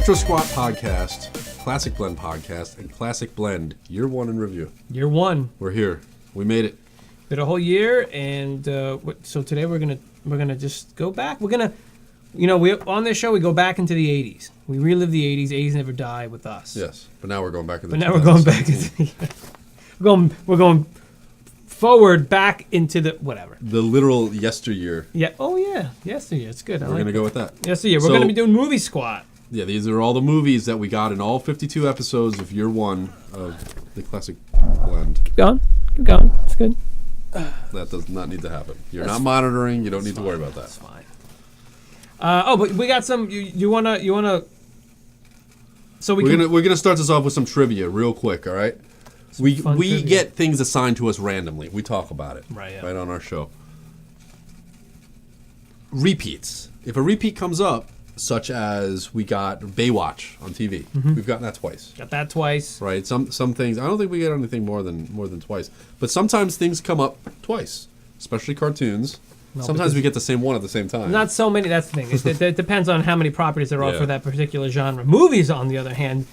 Retro Squat Podcast, Classic Blend Podcast, and Classic Blend Year 1 in review. Year 1. We're here. We made it. Did a whole year, and so today we're gonna just go back. We're gonna, we on this show we go back into the '80s. We relive the '80s. '80s never die with us. Yes, but now we're going back into. But now we're going back into. We're going forward back into the whatever. The literal yesteryear. Yeah. Oh yeah. Yesteryear. It's good. We're gonna go with that. Yesteryear. We're gonna be doing Movie Squat. Yeah, these are all the movies that we got in all 52 episodes of Year 1 of the Classic Blend. Keep going. It's good. That does not need to happen. You're not monitoring. You don't need to worry about that. That's fine. But we got some. You wanna. So we're gonna start this off with some trivia real quick. All right. We trivia. get things assigned to us randomly. We talk about it right on our show. Repeats. If a repeat comes up, such as we got Baywatch on TV, we've gotten that twice. Got that twice. Right. Some things. I don't think we get anything more than twice. But sometimes things come up twice, especially cartoons. No, sometimes we get the same one at the same time. Not so many. That's the thing. It depends on how many properties there are for that particular genre. Movies, on the other hand,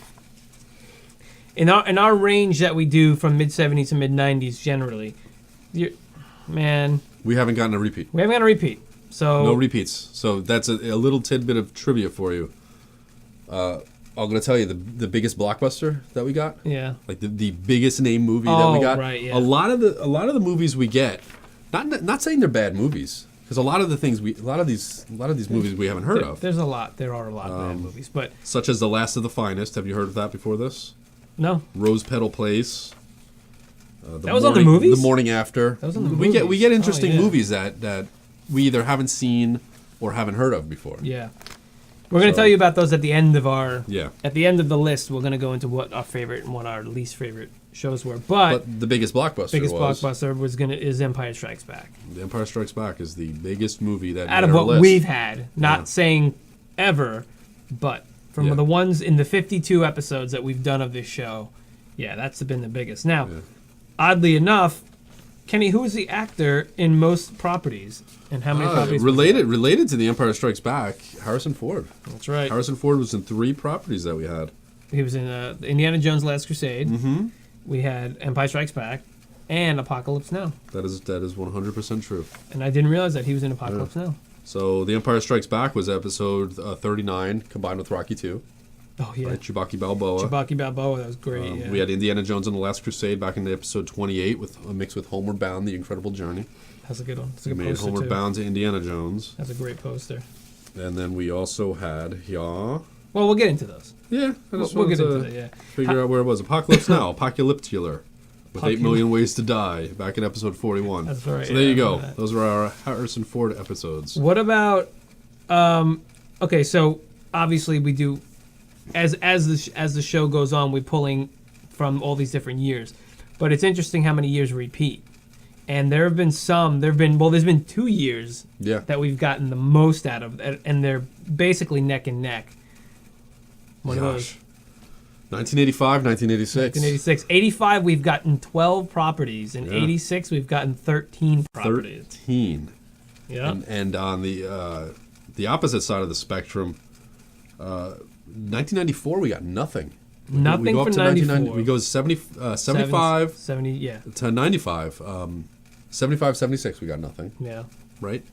in our range that we do from mid '70s to mid '90s, generally, we haven't gotten a repeat. We haven't got a repeat. So no repeats. So that's a little tidbit of trivia for you. I'm going to tell you the biggest blockbuster that we got. Yeah. Like the biggest name movie that we got. Right, yeah. A lot of the movies we get, not saying they're bad movies, because a lot of these movies we haven't heard of. There are a lot of bad movies, but such as The Last of the Finest. Have you heard of that before this? No. Rose Petal Place. That was on the movies? The Morning After. That was on the movies. We get interesting movies that we either haven't seen or haven't heard of before. Yeah. We're going to tell you about those at the end of at the end of the list. We're going to go into what our favorite and what our least favorite shows were. But the biggest blockbuster is Empire Strikes Back. The Empire Strikes Back is the biggest movie that out of what we've had. Not saying ever, but from the ones in the 52 episodes that we've done of this show, that's been the biggest. Now, oddly enough, Kenny, who is the actor in most properties, and how many properties? Related to The Empire Strikes Back, Harrison Ford. That's right. Harrison Ford was in 3 properties that we had. He was in Indiana Jones: Last Crusade. Mm-hmm. We had Empire Strikes Back, and Apocalypse Now. That is 100% true. And I didn't realize that he was in Apocalypse Now. So The Empire Strikes Back was episode 39, combined with Rocky 2. Oh, yeah. Right? Chewbacca Balboa. That was great, We had Indiana Jones and the Last Crusade back in the episode 28, with a mix with Homeward Bound, The Incredible Journey. That's a good one. That's a good poster, poster, Homeward Bound to Indiana Jones. That's a great poster. And then we also had, Well, we'll get into those. Yeah. We'll get into that, Figure out where it was. Apocalypse Now, Apocalyptular, with 8 Million Ways to Die, back in episode 41. That's right. So there you go. Those were our Harrison Ford episodes. What about, okay, so obviously we do, as the show goes on, we're pulling from all these different years. But it's interesting how many years repeat. And there's been 2 years that we've gotten the most out of, and they're basically neck and neck. One of those. 1985, 1986. 1986. 85, we've gotten 12 properties. In 86, we've gotten 13 properties. 13. Yeah. And on the opposite side of the spectrum, 1994, we got nothing. Nothing we go for up to 94. We go 75 70, to 95. 75, 76, we got nothing. Yeah. Right?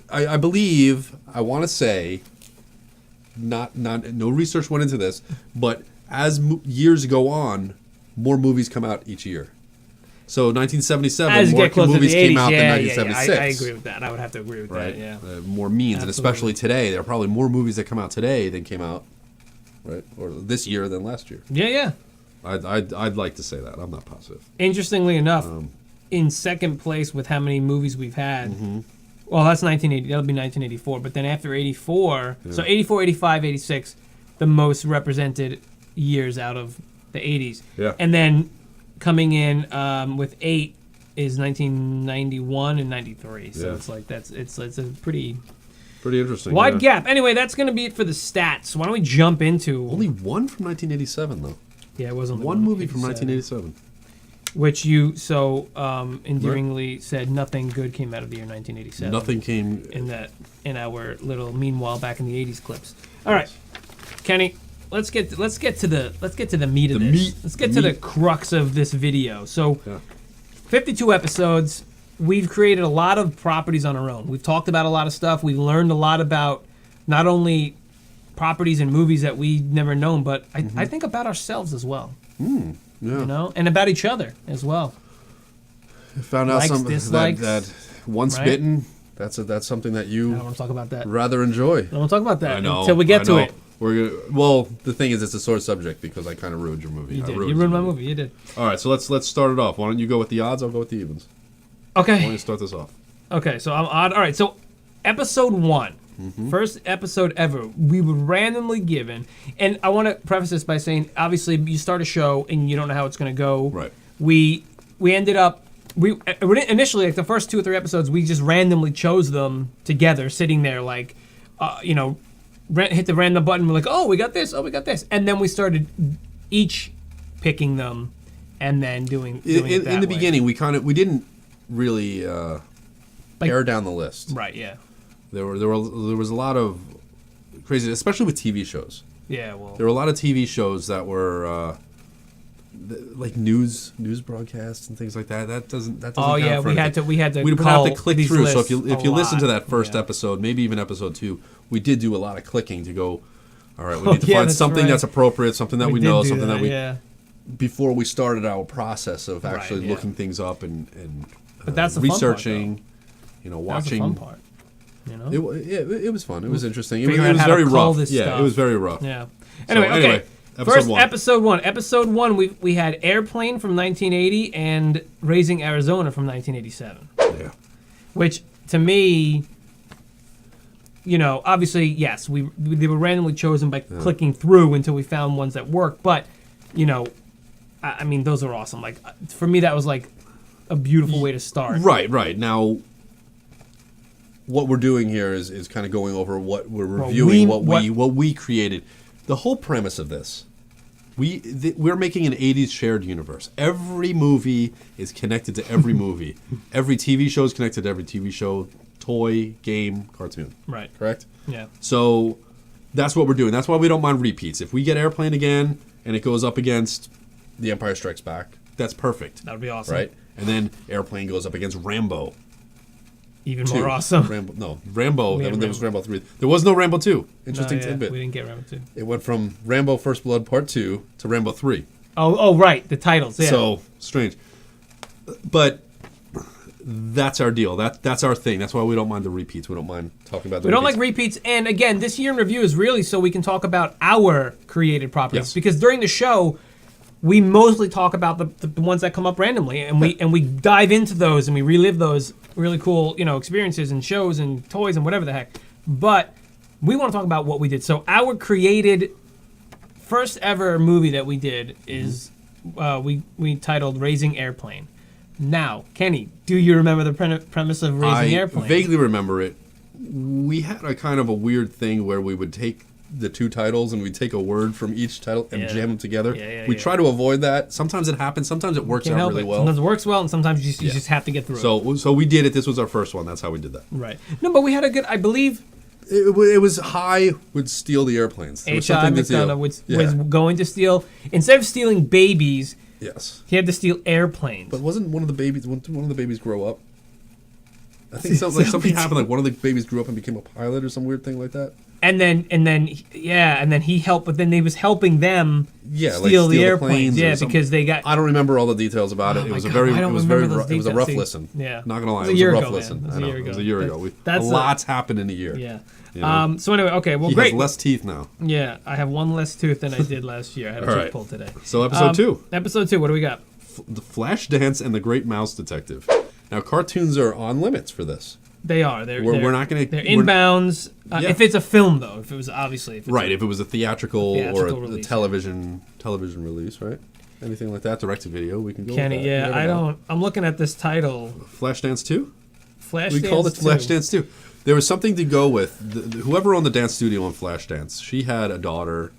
I believe, I want to say, no research went into this, but as years go on, more movies come out each year. So 1977, more movies came out than 1976. I agree with that. I would have to agree with that, yeah. More means, and especially today, there are probably more movies that come out today than came out, right, or this year than last year. Yeah. I'd like to say that. I'm not positive. Interestingly enough, in second place with how many movies we've had, well, that's 1980. That'll be 1984. But then after 84, so 84, 85, 86, the most represented years out of the 80s. Yeah. And then coming in with 8 is 1991 and 93. So it's like it's a pretty interesting wide gap. Anyway, that's going to be it for the stats. Why don't we jump into only one from 1987 though? Yeah, it was only one movie from 1987. Which you so endearingly said nothing good came out of the year 1987. Nothing came in our little meanwhile back in the 80s clips. All right. Kenny, let's get to the meat of this. Let's get to the crux of this video. So, 52 episodes. We've created a lot of properties on our own. We've talked about a lot of stuff. We've learned a lot about not only properties and movies that we've never known, but I think about ourselves as well. Yeah. You know, and about each other as well. I found out that once bitten, that's something that you I don't want to talk about that. rather enjoy. I don't want to talk about that I know, until we get to it. Well, the thing is, it's a sore subject because I kind of ruined your movie. You did. You ruined my movie. You did. All right, so let's start it off. Why don't you go with the odds? I'll go with the evens. Okay. Why don't you start this off? Okay, so I'm odd. All right, so episode 1. First episode ever, we were randomly given, and I want to preface this by saying, obviously, you start a show and you don't know how it's going to go. Right. We ended up initially, like the first 2 or 3 episodes, we just randomly chose them together, sitting there like, hit the random button. We're like, oh, we got this. Oh, we got this, and then we started each picking them, and then doing it that in the way. beginning. We didn't really pare down the list. Right. Yeah. There was a lot of crazy, especially with TV shows. Yeah, well, there were a lot of TV shows that were like news broadcasts and things like that. That doesn't. Oh yeah, we had to. We'd have to click through. So if you listen to that first episode, maybe even episode 2, we did do a lot of clicking to go. All right, we need to find something that's appropriate, something that we know, something that we. Yeah. Before we started our process of actually looking things up and but that's the researching, fun part, watching. That's the fun part. You know? It was fun. It was interesting. It was very rough. Yeah, it was very rough. Yeah. Anyway, First, episode 1. Episode 1, we had Airplane from 1980 and Raising Arizona from 1987. Yeah. Which, to me, obviously, yes, they were randomly chosen by clicking through until we found ones that worked. But, I mean, those are awesome. Like, for me, that was like a beautiful way to start. Right. Now, what we're doing here is kind of going over what we're reviewing, what we created. The whole premise of this, we're making an 80s shared universe. Every movie is connected to every movie. Every TV show is connected to every TV show, toy, game, cartoon. Right. Correct? Yeah. So that's what we're doing. That's why we don't mind repeats. If we get Airplane again and it goes up against The Empire Strikes Back, that's perfect. That would be awesome. Right? And then Airplane goes up against Rambo. Even more awesome. Rambo. There was Rambo 3. There was no Rambo 2. Interesting tidbit. We didn't get Rambo 2. It went from Rambo First Blood Part 2 to Rambo 3. Oh, right. The titles, yeah. So, strange. But that's our deal. That's our thing. That's why we don't mind the repeats. We don't mind talking about the repeats. We don't like repeats. And again, this year in review is really so we can talk about our created properties. Yes. Because during the show, we mostly talk about the ones that come up randomly, and we dive into those and we relive those really cool experiences and shows and toys and whatever the heck. But we want to talk about what we did. So our created first ever movie that we did is we titled Raising Airplane. Now, Kenny, do you remember the premise of Raising Airplane? I vaguely remember it. We had a kind of a weird thing where we would take the 2 titles and we'd take a word from each title and jam them together. We try to avoid that. Sometimes it happens. Sometimes it works out really well. Sometimes it works well, and sometimes you just have to get through it. So we did it. This was our first one. That's how we did that. Right. No, but we had a good, I believe... It was High would steal the airplanes. H.I. McDonough was going to steal... Instead of stealing babies, he had to steal airplanes. But wouldn't one of the babies grow up? I think something happened. Like one of the babies grew up and became a pilot or some weird thing like that. And then he helped, but then they was helping them steal the airplanes. Yeah, because they got. I don't remember all the details about it. It was a rough listen. Yeah, not gonna lie, it was a rough listen. I know it was a year ago. A lot's happened in a year. Yeah. So anyway, okay, well, great. He has less teeth now. Yeah, I have one less tooth than I did last year. I had a tooth pulled today. So episode 2. Episode 2. What do we got? The Flashdance and the Great Mouse Detective. Now, cartoons are on limits for this. They are. We're not going to. They're inbounds. If it's a film, though, if it was obviously. If it was a theatrical or a television release, right? Anything like that, direct to video, we can go. Kenny, with that. I don't. I'm looking at this title. Flashdance 2. We called it Flashdance 2. There was something to go with. Whoever owned the dance studio on Flashdance, she had a daughter,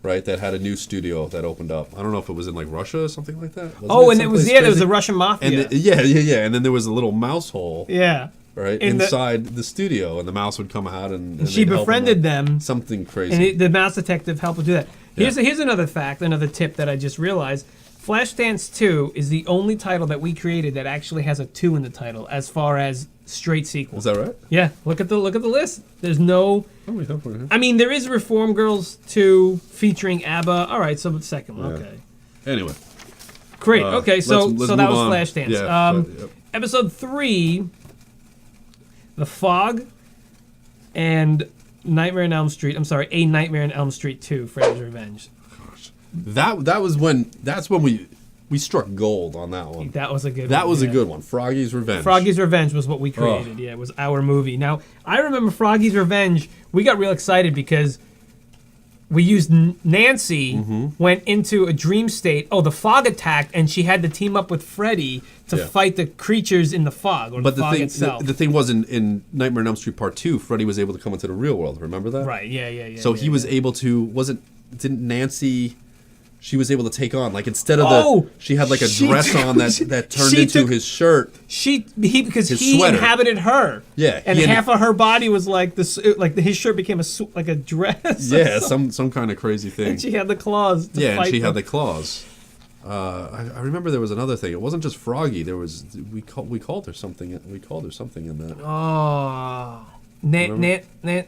right, that had a new studio that opened up. I don't know if it was in like Russia or something like that. There was a Russian mafia. And and then there was a little mouse hole. Yeah. right? Inside the studio, and the mouse would come out and she befriended them. Something crazy. And the mouse detective helped her do that. Here's another fact, another tip that I just realized. Flashdance 2 is the only title that we created that actually has a 2 in the title as far as straight sequels. Is that right? Yeah. Look at the list. There's no. I mean, there is Reform Girls 2 featuring ABBA. All right, so the second one. Okay. Anyway. Great. Okay, so let's that was on. Flashdance. Yeah, Episode 3, The Fog, and Nightmare on Elm Street. I'm sorry, A Nightmare on Elm Street 2, Froggies Revenge. That's when we struck gold on that one. That was a good one. That was a good one. Froggies Revenge. Froggies Revenge was what we created. Yeah, it was our movie. Now, I remember Froggies Revenge, we got real excited because we used Nancy, went into a dream state. Oh, the fog attacked, and she had to team up with Freddy to fight the creatures in the fog, or the fog itself. The thing was, in Nightmare on Elm Street Part 2, Freddy was able to come into the real world. Remember that? Right, yeah. So he was able to, didn't Nancy... She was able to take on, like, instead of she had like a dress on that turned into his shirt. Because he sweater. Inhabited her. Yeah, and half of her body was like this. Like his shirt became like a dress. Yeah, some kind of crazy thing. And she had the claws. And she had the claws. I remember there was another thing. It wasn't just Froggy. There was we called her something. We called her something in that. Oh,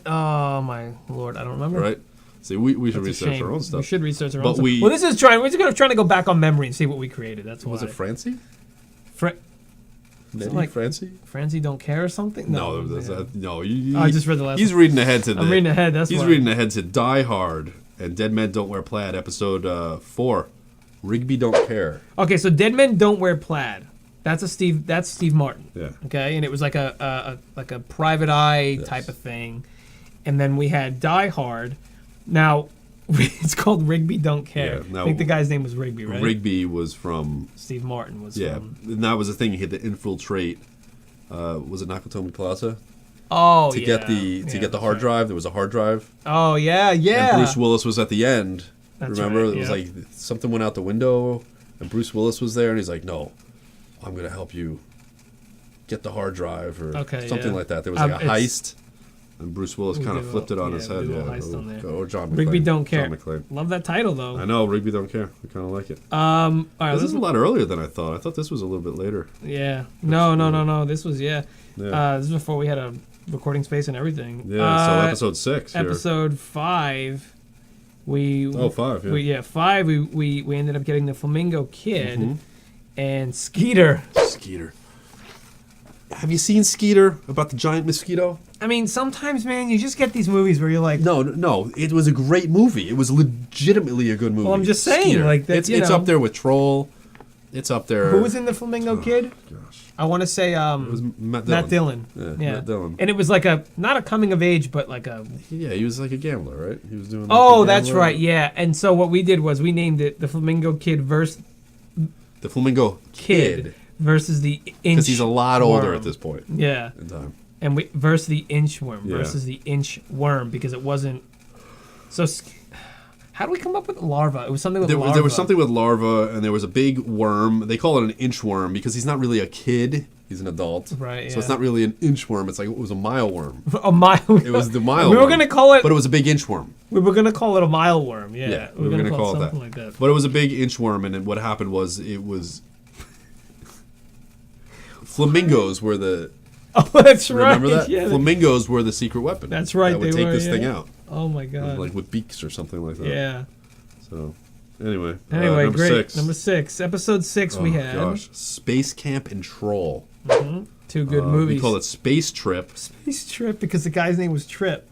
oh my lord, I don't remember. Right. See, we should research our own stuff. We should research our own stuff. Well, we're just trying to go back on memory and see what we created. That's why. Was it Francie? Like Francie? Francie don't care or something? No, no. I just read the last. He's reading ahead to. I'm reading ahead. He's reading ahead to Die Hard and Dead Men Don't Wear Plaid, episode 4. Rigby Don't Care. Okay, so Dead Men Don't Wear Plaid. That's Steve Martin. Yeah. Okay, and it was like a private eye type of thing, and then we had Die Hard. Now, it's called Rigby Don't Care. Yeah, I think the guy's name was Rigby, right? Rigby was from... Steve Martin was from... and that was the thing. He had to infiltrate... was it Nakatomi Plaza? Oh, to get the hard drive. There was a hard drive. Oh, yeah. And Bruce Willis was at the end. Remember? It was like something went out the window, and Bruce Willis was there, and he's like, no, I'm going to help you get the hard drive, or something like that. There was like a heist. And Bruce Willis kind of flipped it on his head. Or John McClane. Rigby Don't Care. John McClane. Love that title, though. I know, Rigby Don't Care. I kind of like it. All right, this is a lot earlier than I thought. I thought this was a little bit later. Yeah. No. This was, this is before we had a recording space and everything. Yeah, so episode 6 here. Episode 5, we... Oh, 5, yeah. 5, we ended up getting the Flamingo Kid and Skeeter. Skeeter. Have you seen Skeeter, about the giant mosquito? I mean, sometimes, man, you just get these movies where you're like... No, it was a great movie. It was legitimately a good movie. Well, I'm just saying, Skeeter. like... That, it's up there with Troll. It's up there... Who was in the Flamingo Kid? Gosh. I want to say... it was Matt Dillon. Yeah, Matt Dillon. And it was like not a coming of age, but like a... Yeah, he was like a gambler, right? He was doing... Oh, that's right, yeah. And so what we did was we named it the Flamingo Kid versus... The Flamingo Kid. Versus the inchworm. Because he's a lot older at this point. Yeah. In time. And versus the inchworm. Versus the inchworm, because it wasn't... So... How do we come up with larva? It was something with larva. There was something with larva, and there was a big worm. They call it an inchworm because he's not really a kid. He's an adult. Right, So it's not really an inchworm. It's like, it was a mileworm. A mileworm. It was the mileworm. We were going to call it... But it was a big inchworm. We were going to call it a mileworm, Yeah, we were going to call it something like that. But it was a big inchworm, and then what happened was it was... Flamingos were the... Oh, that's right. Remember that? Yeah, Flamingos were the secret weapon. That's right. That would take this thing out. Oh, my God. Like with beaks or something like that. Yeah. So, anyway. Anyway, great. 6. Number 6. Episode 6 we had. Oh, gosh. Space Camp and Troll. Mm-hmm. 2 good movies. We call it Space Trip. Space Trip because the guy's name was Trip.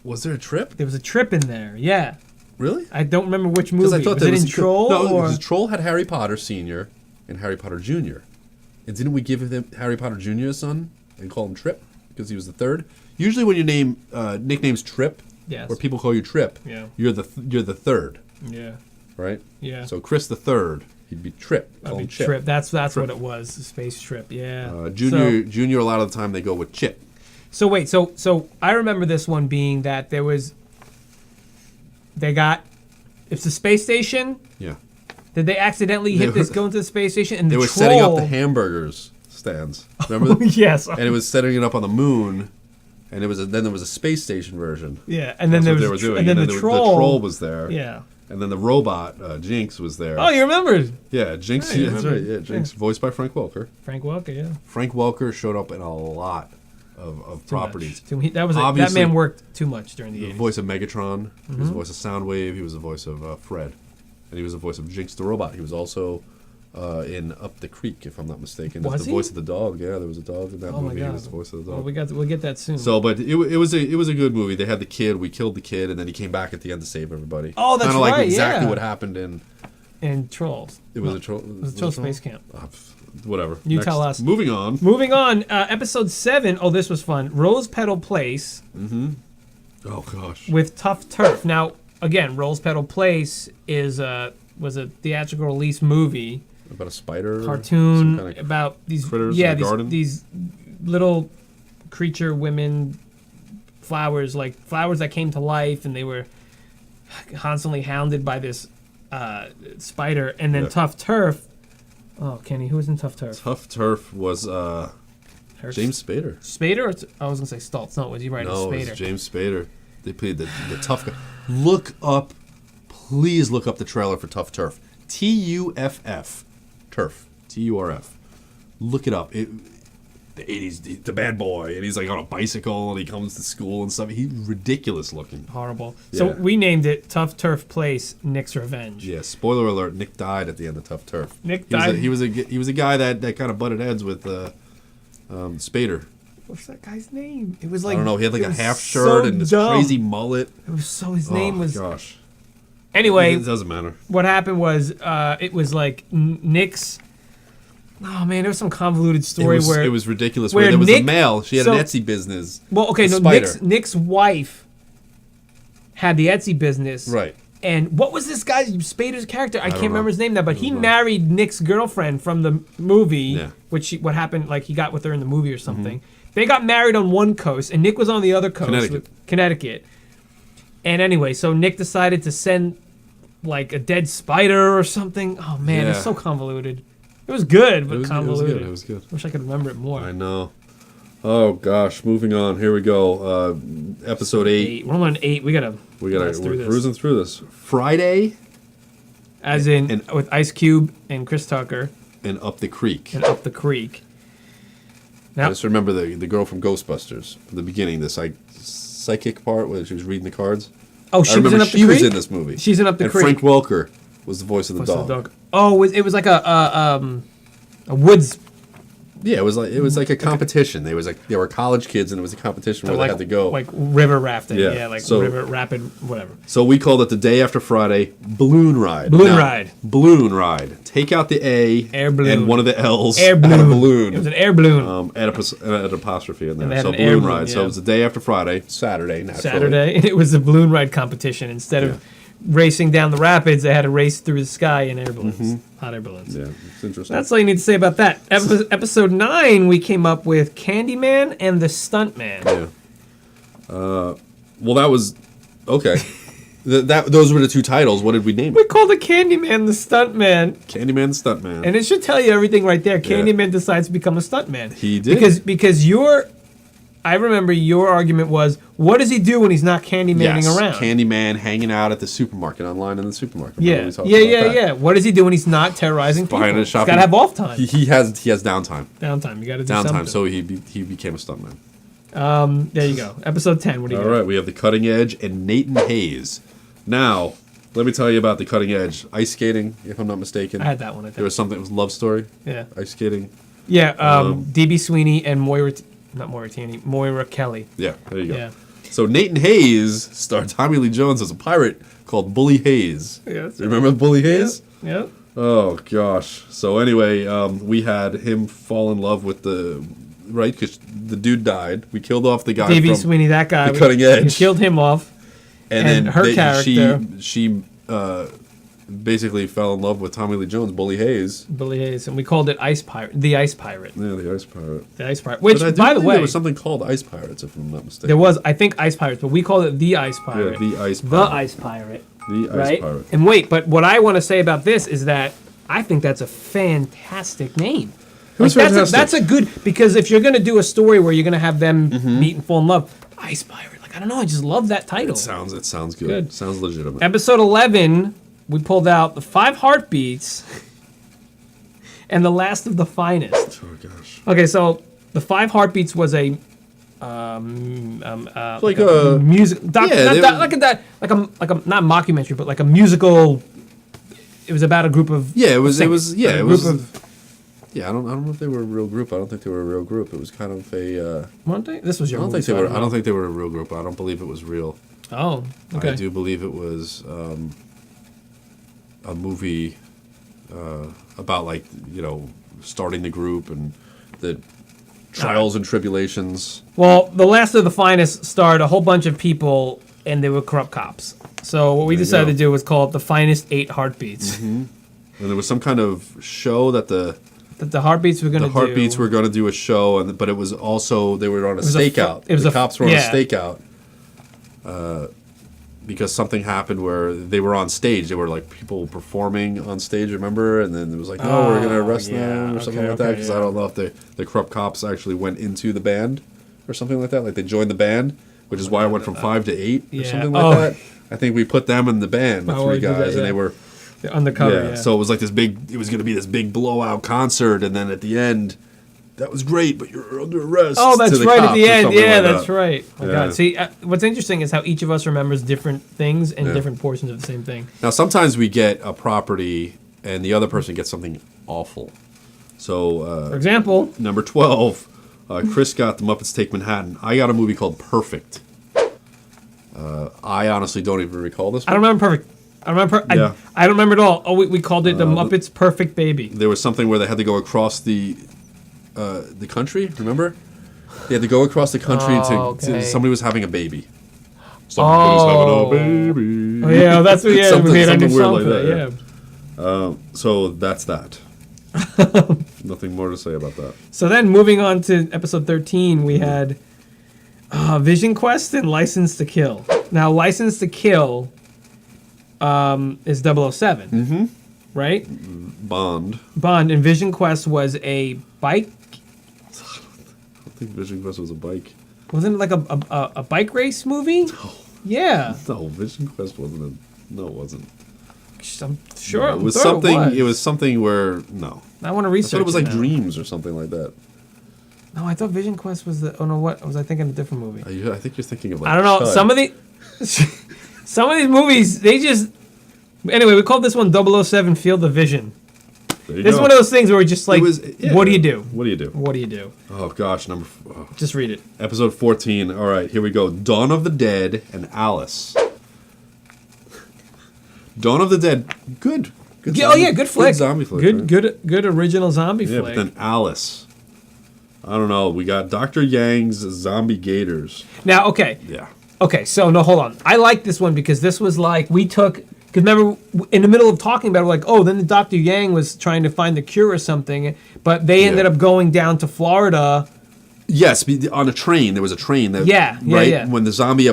Was there a Trip? There was a Trip in there, yeah. Really? I don't remember which movie. I thought was it in Troll? No, or? because Troll had Harry Potter Sr. and Harry Potter Jr. And didn't we give him Harry Potter Jr. a son and call him Trip because he was the third? Usually when you name nicknames Trip, or people call you Trip, you're the third. Yeah. Right? Yeah. So Chris the third, he'd be Trip. Call him Chip. Trip. That's Trip. What it was. The Space Trip. Yeah. Junior. A lot of the time they go with Chip. So wait. So I remember this one being that there was. It's the space station. Yeah. Did they accidentally go into the space station and they were setting up the hamburgers stands. Remember? Yes. And it was setting it up on the moon, and then there was a space station version. Yeah, and then there was the troll was there. Yeah. And then the robot, Jinx, was there. Oh, you remembered? Yeah, Jinx. Yeah, that's right. Yeah, Jinx, voiced by Frank Welker. Frank Welker, yeah. Frank Welker showed up in a lot of properties. That man worked too much during the 80s. The voice of Megatron. He was the voice of Soundwave. He was the voice of Fred. And he was the voice of Jinx the robot. He was also in Up the Creek, if I'm not mistaken. Was the voice of the dog. Yeah, there was a dog in that movie. He was the voice of the dog. Well, we'll get that soon. So, but it was a good movie. They had the kid. We killed the kid, and then he came back at the end to save everybody. Oh, that's Kinda right. like exactly what happened in Trolls. It was a troll. It was a Troll Space Camp. Whatever. You tell us. Moving on. Episode 7. Oh, this was fun. Rose Petal Place. Mm-hmm. Oh gosh. With Tough Turf. Now, again, Rose Petal Place was a theatrical release movie. About a spider. Cartoon about these critters in the garden. These little creature women flowers that came to life, and they were constantly hounded by this spider. And then Tough Turf. Oh, Kenny, who was in Tough Turf? Tough Turf was James Spader. Spader? I was gonna say Stoltz. No, was you right? No, Spader. it was James Spader. They played the tough guy. Please look up the trailer for Tough Turf. Tuff. Turf. Turf. Look it up. The 80s, the bad boy, and he's like on a bicycle, and he comes to school and stuff. He's ridiculous looking. Horrible. Yeah. So we named it Tough Turf Place, Nick's Revenge. Yeah, spoiler alert, Nick died at the end of Tough Turf. Nick died. He was a guy that kind of butted heads with Spader. What's that guy's name? It was like, I don't know, he had like a half shirt and this crazy mullet. It was so his name was... gosh. Anyway, it doesn't matter. What happened was, it was like Nick's. Oh man, there was some convoluted story it was ridiculous. Where there was a male, she had an Etsy business. Well, okay, no, Nick's wife had the Etsy business, right? And what was this guy Spader's character? I can't remember his name now, but he married Nick's girlfriend from the movie. Yeah. What happened? Like he got with her in the movie or something. Mm-hmm. They got married on one coast, and Nick was on the other coast, Connecticut. And anyway, so Nick decided to send like a dead spider or something. Oh man, it's so convoluted. It was good, but convoluted. It was good. Wish I could remember it more. I know. Oh gosh, moving on. Here we go. Episode 8. We're on 8. We're cruising through this. Friday. As in with Ice Cube and Chris Tucker. And Up the Creek. Now, I just remember the girl from Ghostbusters from the beginning, the psychic part where she was reading the cards. Oh, she was in Up the Creek? She was in this movie. She's in Up the Creek. And Frank Welker was the voice of the dog. Oh, it was like a woods. Yeah, it was like a competition. They were college kids, and it was a competition where they had to go like river rafting. Yeah, river rapid whatever. So we called it the day after Friday balloon ride. Balloon ride. Take out the A air balloon and one of the L's. Air balloon. Add a balloon. It was an air balloon. Add an apostrophe in there. So balloon ride. Yeah. So it was the day after Friday, Saturday. Saturday, and it was a balloon ride competition instead of racing down the rapids. They had to race through the sky in air balloons, hot air balloons. Yeah, it's interesting. That's all you need to say about that. Episode 9, we came up with Candyman and the Stuntman. Yeah. Well, that was okay. Those were the two titles. What did we name it? We called it Candyman the Stuntman. Candyman the Stuntman. And it should tell you everything right there. Candyman decides to become a stuntman. He did. Because I remember your argument was, what does he do when he's not Candymaning around? Candyman hanging out at the supermarket, online in the supermarket. Yeah. What does he do when he's not terrorizing people? Behind a shop. He's got to have off time. He has downtime. Downtime. You got to do something. Downtime. So he became a stuntman. There you go. Episode 10. What do you got? All right. We have the Cutting Edge and Nathan Hayes. Now, let me tell you about the Cutting Edge. Ice skating, if I'm not mistaken. I had that one. I think there was something. It was Love Story. Yeah. Ice skating. Yeah. DB Sweeney and Moira Kelly. Yeah, there you go. Yeah. So Nathan Hayes starred Tommy Lee Jones as a pirate called Bully Hayes. Yeah, remember Bully Hayes? Yeah. Oh gosh. So anyway, we had him fall in love with because the dude died. We killed off the guy. DB Sweeney, that guy. The Cutting Edge. We killed him off. And then her character. She basically fell in love with Tommy Lee Jones, Bully Hayes. And we called it Ice Pirate. The Ice Pirate. Yeah, the Ice Pirate. The Ice Pirate. Which, by the way, there was something called Ice Pirates, if I'm not mistaken. There was, I think, Ice Pirates, but we called it the Ice Pirate. Yeah, the Ice Pirate. The Ice Pirate. The Ice Pirate. And wait, but what I want to say about this is that I think that's a fantastic name. It was fantastic. That's a good, because if you're going to do a story where you're going to have them meet and fall in love, Ice Pirate, like, I don't know, I just love that title. It sounds good. Sounds legitimate. Episode 11, we pulled out The 5 Heartbeats and The Last of the Finest. Oh, gosh. Okay, so The 5 Heartbeats was a like a music, not mockumentary, but like a musical. It was about a group of Yeah, I don't know if they were a real group. I don't think they were a real group. It was kind of a. Weren't they? This was your. I don't think they were. I don't think they were a real group. I don't believe it was real. Oh, okay. I do believe it was a movie about, like, starting the group and the trials and tribulations. Well, The Last of the Finest starred a whole bunch of people, and they were corrupt cops. So what we decided to do was call it The Finest 8 Heartbeats. Mm-hmm. And there was some kind of show that the Heartbeats were going to do. The Heartbeats were going to do a show, but it was also, they were on a stakeout. The cops were on a stakeout because something happened where they were on stage. They were like people performing on stage, remember? And then it was like, no, we're going to arrest them or something like that, because I don't know if the corrupt cops actually went into the band or something like that. Like they joined the band, which is why I went from 5 to 8 or something like that. I think we put them in the band, the 3 guys, and they were... They're undercover, yeah. So it was like it was going to be this big blowout concert, and then at the end, that was great, but you're under arrest. Oh, that's right, at the end. Yeah, like that's right. Oh, yeah. God. See, what's interesting is how each of us remembers different things and different portions of the same thing. Now, sometimes we get a property, and the other person gets something awful. So, for example, number 12, Chris got The Muppets Take Manhattan. I got a movie called Perfect. I honestly don't even recall this one. I don't remember Perfect. I remember. Yeah. I don't remember at all. Oh, we called it The Muppets Perfect Baby. There was something where they had to go across the country. Remember? They had to go across the country to somebody was having a baby. Somebody's having a baby. Oh yeah, that's what. Yeah, something weird like that. Yeah. So that's that. Nothing more to say about that. So then, moving on to episode 13, we had Vision Quest and License to Kill. Now, License to Kill is 007, right? Bond, and Vision Quest was a bike. I think Vision Quest was a bike. Wasn't it like a bike race movie? No. Yeah. No, Vision Quest wasn't No, it wasn't. I'm sure it was something. It was something where I want to research. I thought it was like Dreams or something like that. No, I thought Vision Quest was the. Oh no, what was I thinking? A different movie. I think you're thinking of. Like I don't know. Chud. Some of these movies, they just. Anyway, we called this one 007 Field of Vision. This is one of those things where we're just like, what do you do? What do you do? What do you do? Oh gosh, Just read it. Episode 14. All right, here we go. Dawn of the Dead and Alice. Dawn of the Dead, good. Good good flick. Good zombie flick. Good original zombie flick. Yeah, but then Alice. I don't know. We got Dr. Yang's Zombie Gators. Now, okay. Yeah. Okay, so no, hold on. I like this one because this was like, we took, because remember, in the middle of talking about it, we're like, oh, then the Dr. Yang was trying to find the cure or something, but they ended up going down to Florida. Yes, on a train. There was a train. That, right? When the zombie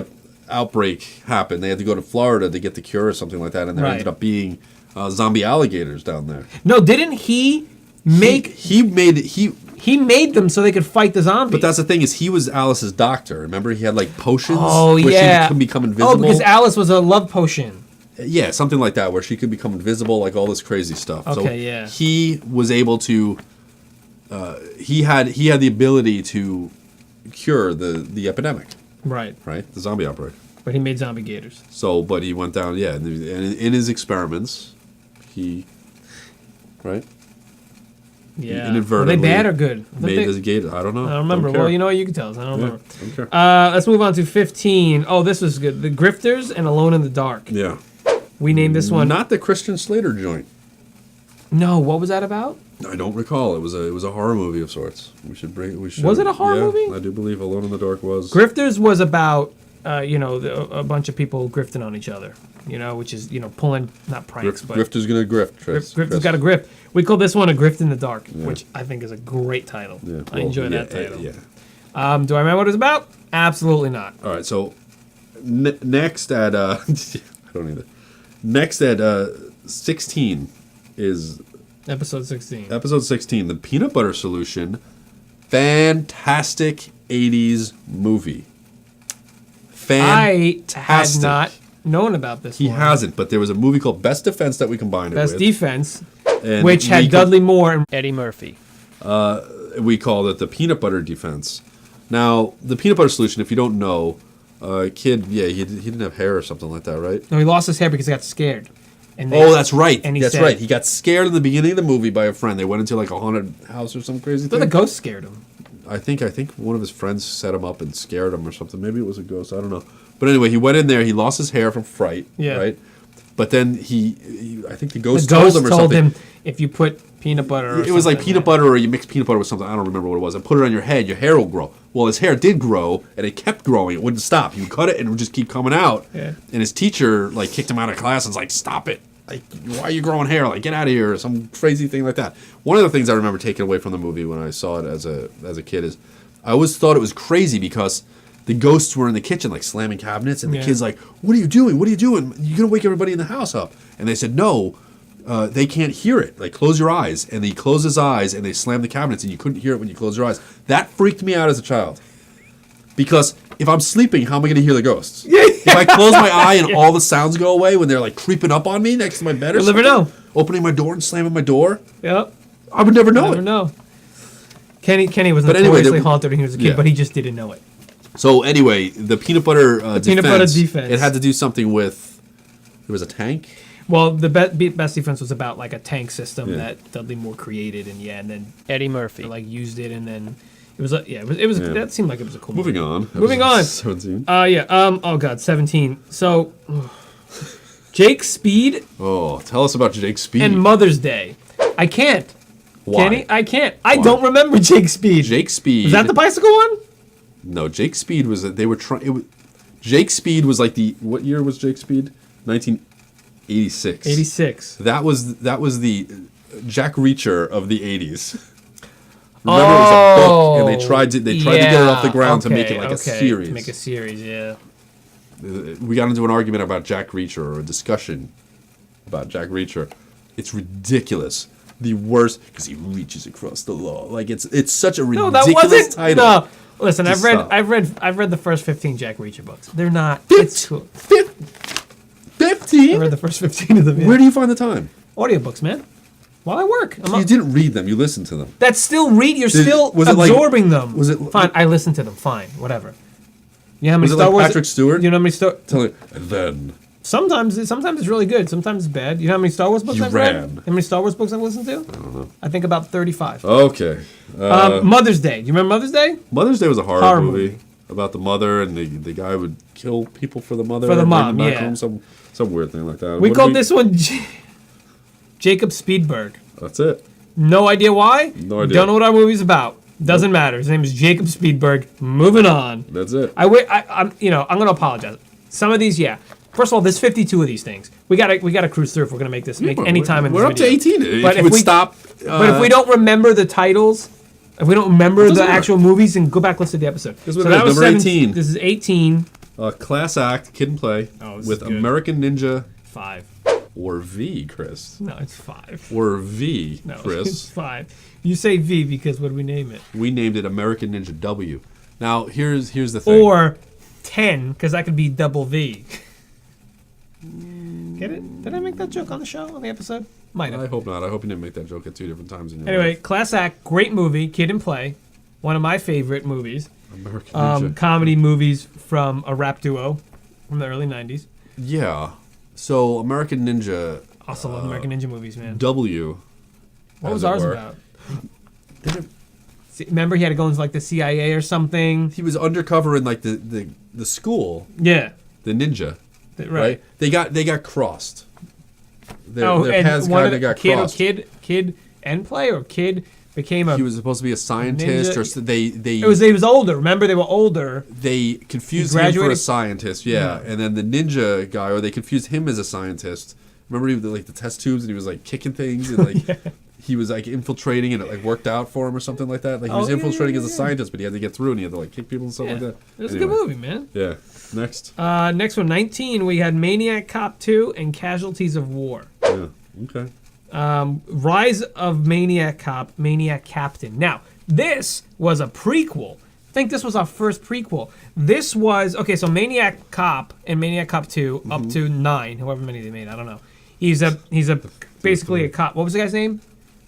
outbreak happened, they had to go to Florida to get the cure or something like that, and there ended up being zombie alligators down there. No, didn't he make... He made them so they could fight the zombies. But that's the thing, is he was Alice's doctor. Remember, he had like potions where she could become invisible. Oh, because Alice was a love potion. Yeah, something like that, where she could become invisible, like all this crazy stuff. Okay, so he was able to. He had the ability to cure the epidemic. Right. Right. The zombie outbreak. But he made zombie gators. So, but he went down. Yeah, and in his experiments, he. Right. Yeah. Inadvertently. Were they bad or good? Made this gator. I don't know. I don't remember. Well, you know what? You can tell us. I don't remember. Don't care. Let's move on to 15. Oh, this was good. The Grifters and Alone in the Dark. Yeah. We named this one. Not the Christian Slater joint. No. What was that about? I don't recall. It was a horror movie of sorts. We should. Was it a horror movie? I do believe Alone in the Dark was. Grifters was about a bunch of people grifting on each other. Which is pulling, not pranks, but Grifter's gonna grift. Grifter's got a grift. We call this one A Grift in the Dark, which I think is a great title. Yeah, I enjoy that title. Yeah. Do I remember what it was about? Absolutely not. All right. So next at I don't either. Next at 16 is Episode 16. Episode 16, The Peanut Butter Solution. Fantastic 80s movie. Fantastic. I had not known about this He one. hasn't, but there was a movie called Best Defense that we combined Best it with. Defense, And which had Dudley Moore and Eddie Murphy. We called it the Peanut Butter Defense. Now, the Peanut Butter Solution, if you don't know, Kid, he didn't have hair or something like that, right? No, he lost his hair because he got scared. And That's right. And That's right. He got scared in the beginning of the movie by a friend. They went into like a haunted house or some crazy thing. The ghost scared him. I think one of his friends set him up and scared him or something. Maybe it was a ghost. I don't know. But anyway, he went in there. He lost his hair from fright. Yeah. Right. But then I think the ghost told him or something. Him if you put peanut butter. It was like peanut butter, or you mix peanut butter with something. I don't remember what it was. And put it on your head. Your hair will grow. Well, his hair did grow, and it kept growing. It wouldn't stop. You cut it, and it would just keep coming out. Yeah. And his teacher like kicked him out of class and was like, "Stop it! Like, why are you growing hair? Like, get out of here!" Or some crazy thing like that. One of the things I remember taking away from the movie when I saw it as a kid is I always thought it was crazy because the ghosts were in the kitchen, like slamming cabinets, and the kid's like, "What are you doing? What are you doing? You're gonna wake everybody in the house up." And they said, "No, they can't hear it. Like, close your eyes." And he closed his eyes, and they slammed the cabinets, and you couldn't hear it when you closed your eyes. That freaked me out as a child, because if I'm sleeping, how am I gonna hear the ghosts? If I close my eye and all the sounds go away when they're like creeping up on me next to my bed or something, never know. Opening my door and slamming my door, Yep. I would never know Never know. Kenny was notoriously haunted when he was a kid, but he just didn't know it. So anyway, the peanut butter defense. Peanut butter defense. It had to do something with. There was a tank. Well, the best defense was about like a tank system that Dudley Moore created, and then Eddie Murphy like used it, and then it was that seemed like it was a cool. Moving on. 17. Oh god, 17. So, Jake Speed. Oh, tell us about Jake Speed. And Mother's Day. I can't. Why? Kenny, I can't. I don't remember Jake Speed. Jake Speed. Was that the bicycle one? No, Jake Speed was. They were trying. Jake Speed was like the. What year was Jake Speed? 1986. 86. That was the Jack Reacher of the 80s. Remember, it was a book, and they tried to get it off the ground to make it like a series. To make a series, yeah. We got into an argument about Jack Reacher, or a discussion about Jack Reacher. It's ridiculous. The worst, because he reaches across the law. Like it's such a ridiculous title. No, listen, I've read the first 15 Jack Reacher books. They're not. It's cool. 15? I read the first 15 of them. Yeah. Where do you find the time? Audiobooks, man. While I work. You didn't read them. You listened to them. That's still read. You're still absorbing them. Was it fine? I listened to them. Fine, whatever. You know how many was it Star like Wars? Patrick Stewart? You know how many Star? Tell me. And then. Sometimes it's really good. Sometimes it's bad. You know how many Star Wars books I've read? How many Star Wars books I've listened to? I don't know. I think about 35. Okay. Mother's Day. Do you remember Mother's Day? Mother's Day was a horror movie about the mother, and the guy would kill people for the mother. For the mom, yeah. Home, some weird thing like that. We called this one Jacob Speedberg. That's it. No idea why. No idea. Don't know what our movie's about. Doesn't matter. His name is Jacob Speedberg. Moving on. That's it. I'm gonna apologize. Some of these, yeah. First of all, there's 52 of these things. We gotta cruise through if we're gonna make any time in this video. We're up to 18. But if we stop, but if we don't remember the titles, if we don't remember the actual movies, and go back listen to the episode. So that was number 18. This is 18. Class act, Kid and Play with American Ninja 5 or V, Chris. No, it's 5. Or V, no, Chris. It's 5. You say V because what do we name it? We named it American Ninja W. Now here's the thing. Or 10 because that could be double V. Get it? Did I make that joke on the show, on the episode? Might have. I hope not. I hope you didn't make that joke at 2 different times in your Anyway, life. Class Act, great movie, Kid and Play. One of my favorite movies. American Ninja. Comedy movies from a rap duo from the early 90s. Yeah. So, American Ninja... Also love American Ninja movies, man. W. What was ours about? Remember he had to go into like the CIA or something? He was undercover in like the school. Yeah. The ninja. Right. They got crossed. Their and paths kind of got crossed. Kid and Play, or Kid became a... He was supposed to be a scientist, ninja. or he was older. Remember, they were older. They confused him for a scientist, yeah. And then the ninja guy, or they confused him as a scientist. Remember, he was like the test tubes, and he was like kicking things, and like he was like infiltrating, and it like worked out for him or something like that. Like he was infiltrating as a scientist, but he had to get through, and he had to like kick people and stuff like that. It was a good movie, man. Yeah. Next. Next one, 19. We had Maniac Cop 2 and Casualties of War. Yeah. Okay. Rise of Maniac Cop, Maniac Captain. Now, this was a prequel. I think this was our first prequel. This was, okay, so Maniac Cop and Maniac Cop 2, up to 9, however many they made, I don't know. He's basically a cop. What was the guy's name?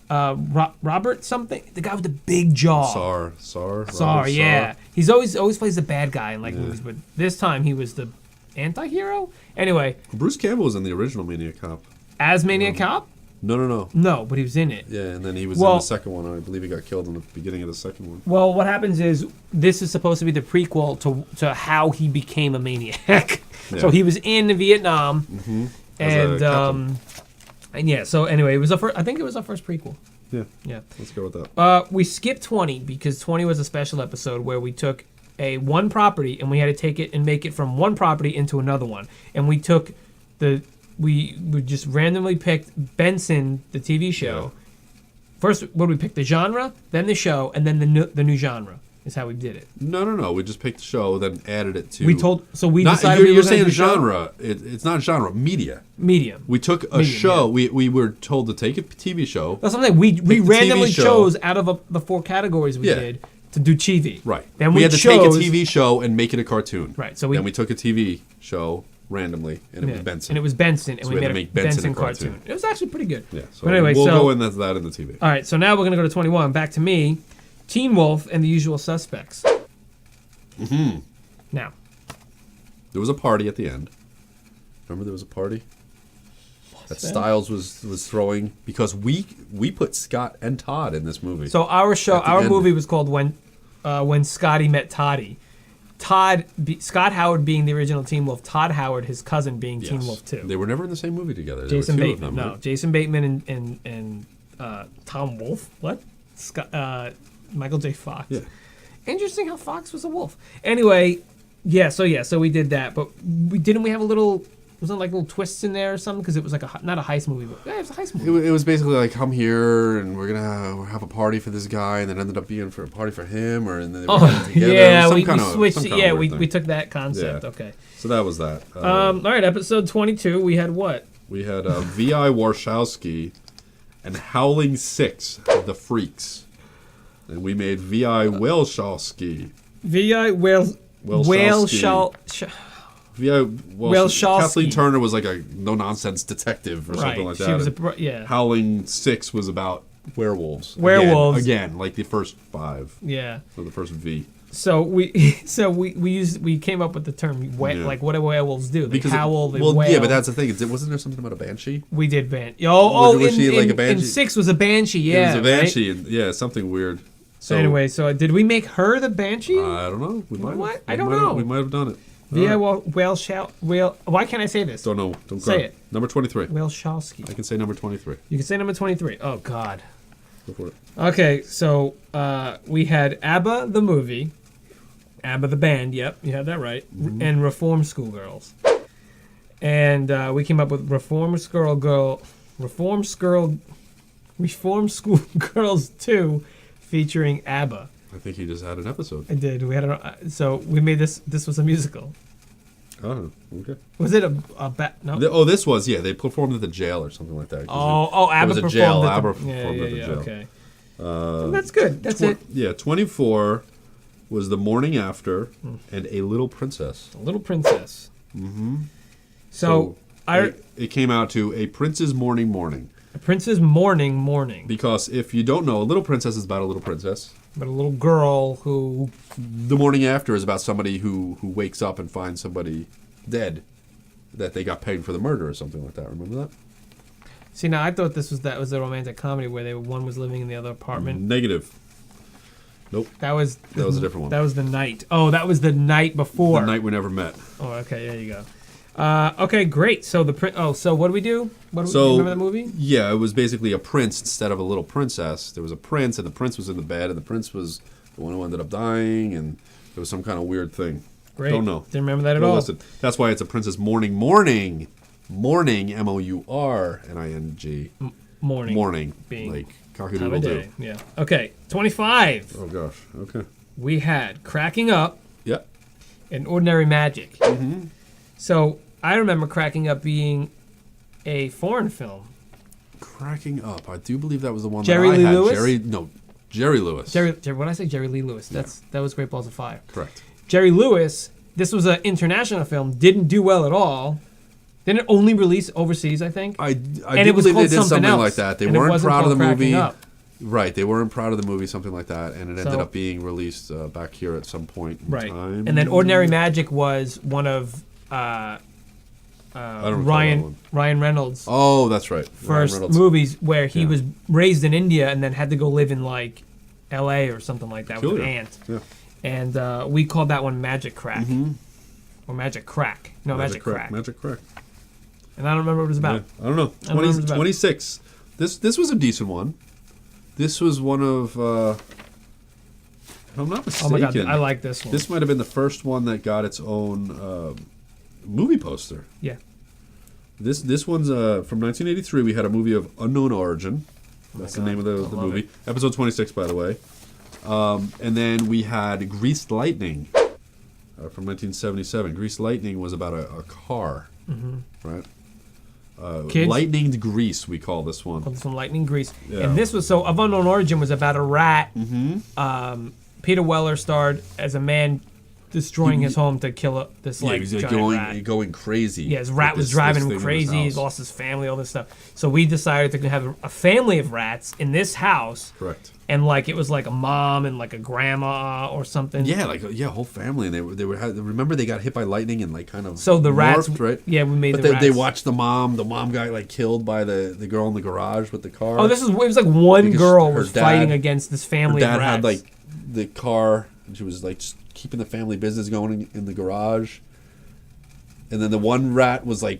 Robert something? The guy with the big jaw. Sar, yeah. He's always plays the bad guy in movies, but this time he was the anti-hero? Anyway. Bruce Campbell was in the original Maniac Cop. As Maniac Cop? No. No, but he was in it. Yeah, and then he was in the second one. I believe he got killed in the beginning of the second one. Well, what happens is this is supposed to be the prequel to how he became a maniac. Yeah. So he was in Vietnam, and yeah. So anyway, it was I think it was our first prequel. Yeah. Let's go with that. We skipped 20 because 20 was a special episode where we took one property and we had to take it and make it from one property into another one, and we took we just randomly picked Benson, the TV show. Yeah. First, what did we pick? The genre, then the show, and then the new genre is how we did it. No. We just picked the show, then added it to. Decided you're saying genre. It's not genre. Medium. We took a show. Yeah. We were told to take a TV show. That's something we randomly chose out of the 4 categories we did to do TV. Right. Then we had to take a TV show and make it a cartoon. Right. So then we took a TV show randomly, and it was Benson. And it was Benson, and so we made a Benson cartoon. It was actually pretty good. Yeah. So but anyway, we'll go in that in the TV. All right. So now we're gonna go to 21. Back to me, Teen Wolf and the Usual Suspects. Now, there was a party at the end. Remember, there was a party that Styles was throwing because we put Scott and Todd in this movie. So our movie was called When Scotty Met Toddy. Scott Howard being the original Teen Wolf, Todd Howard, his cousin, being Teen Wolf 2. They were never in the same movie together. Jason Bateman. No, Jason Bateman and Tom Wolfe. What? Michael J. Fox. Yeah. Interesting how Fox was a wolf. Anyway, so we did that, but we have a little. Wasn't like little twists in there or something because it was like not a heist movie, but it was a heist movie. It was basically like, come here and we're gonna have a party for this guy, and then ended up being for a party for him, and then they were together. Yeah, we switched. Yeah, we took that concept. Yeah. Okay. So that was that. All right, episode 22. We had what? We had V.I. Warshawski and Howling Six, the Freaks, and we made V.I. Whaleshawski. V.I. Whaleshawski. Yeah, Kathleen Turner was like a no-nonsense detective or something like that. She was Howling 6 was about werewolves. Again, like the first 5. Yeah. So the first V. So we came up with the term like what do werewolves do? They howl, they wail. Yeah, but that's the thing. Wasn't there something about a banshee? We did banshee. Was she like a banshee? In 6 was a banshee. Yeah, it was a banshee. Right? Yeah, something weird. So anyway, did we make her the banshee? I don't know. We might. What? I don't know. We might have done it. Yeah, why can't I say this? Don't know. Don't say it. Number 23. Whaleshawski. I can say number 23. You can say number 23. Oh, God. Go for it. Okay, so we had Abba the movie, Abba the band, yep, you have that right, and Reform Schoolgirls. And we came up with Reform Schoolgirls 2 featuring Abba. I think he just had an episode. I did. We had so we made this. This was a musical. Oh, okay. Was it no? This was They performed at the jail or something like that. Abba performed jail. at Abba performed at the jail. Okay. That's good. That's it. Yeah, 24 was The Morning After and A Little Princess. A Little Princess. Mm-hmm. So it came out to A Prince's Morning. A Prince's Morning. Because if you don't know, A Little Princess is about a little princess. But a little girl who... The Morning After is about somebody who wakes up and finds somebody dead that they got paid for the murder or something like that. Remember that? See, now I thought that was a romantic comedy where one was living in the other apartment. Negative. Nope. That was a different one. That was the night. Oh, that was the night before. The Night We Never Met. Oh, okay. There you go. Okay, great. So so what do we do? Remember the movie? Yeah, it was basically a prince instead of a little princess. There was a prince, and the prince was in the bed, and the prince was the one who ended up dying, and there was some kind of weird thing. Great. Don't know. Didn't remember that at all. Listen. That's why it's a Prince's Morning, Mourning, Mourning, Morning, being like cock-a-doodle-doo. Yeah. Okay, 25. Oh gosh. Okay. We had Cracking Up. Yep. And Ordinary Magic. Mm-hmm. So I remember Cracking Up being a foreign film. cracking up. I do believe that was the one Jerry that I Lee had. Lewis? Jerry Lewis. Jerry, when I say Jerry Lee Lewis, that was Great Balls of Fire. Correct. Jerry Lewis, this was an international film, didn't do well at all. Didn't it only release overseas, I think? I and do it was believe called they did something else, like that. They and it weren't wasn't proud of called the Cracking movie. Up. Right, they weren't proud of the movie, something like that, and it ended up being released back here at some point in time. And then Ordinary Magic was one of Ryan Reynolds' Oh, that's right. first movies where he was raised in India and then had to go live in like L.A. or something like that with an aunt. Yeah. And we called that one Magic Crack. Or Magic Crack. No, Magic Crack. Magic Crack. And I don't remember what it was about. Yeah, I don't know. 26. This was a decent one. This was one of, if I'm not mistaken. Oh my God, I like this one. This might have been the first one that got its own movie poster. Yeah. This one's from 1983. We had a movie of unknown origin. That's the name of the movie. Episode 26, by the way. And then we had Greased Lightning from 1977. Greased Lightning was about a car, right? Lightninged Grease, we call this one. Called this one Lightning Grease. Yeah. And this was, so of unknown origin was about a rat. Peter Weller starred as a man destroying his home to kill this he was giant rat. going crazy. Yeah, his rat was driving him crazy. He lost his family, all this stuff. So we decided to have a family of rats in this house. Correct. And it was like a mom and like a grandma or something. Yeah, whole family. And they remember they got hit by lightning and kind of so the rats, morphed, right? Yeah, we made but the rats. They watched the mom. The mom got killed by the girl in the garage with the car. Oh, it was like one girl was fighting against this family of rats. Her dad had the car, and she was just keeping the family business going in the garage. And then the one rat was really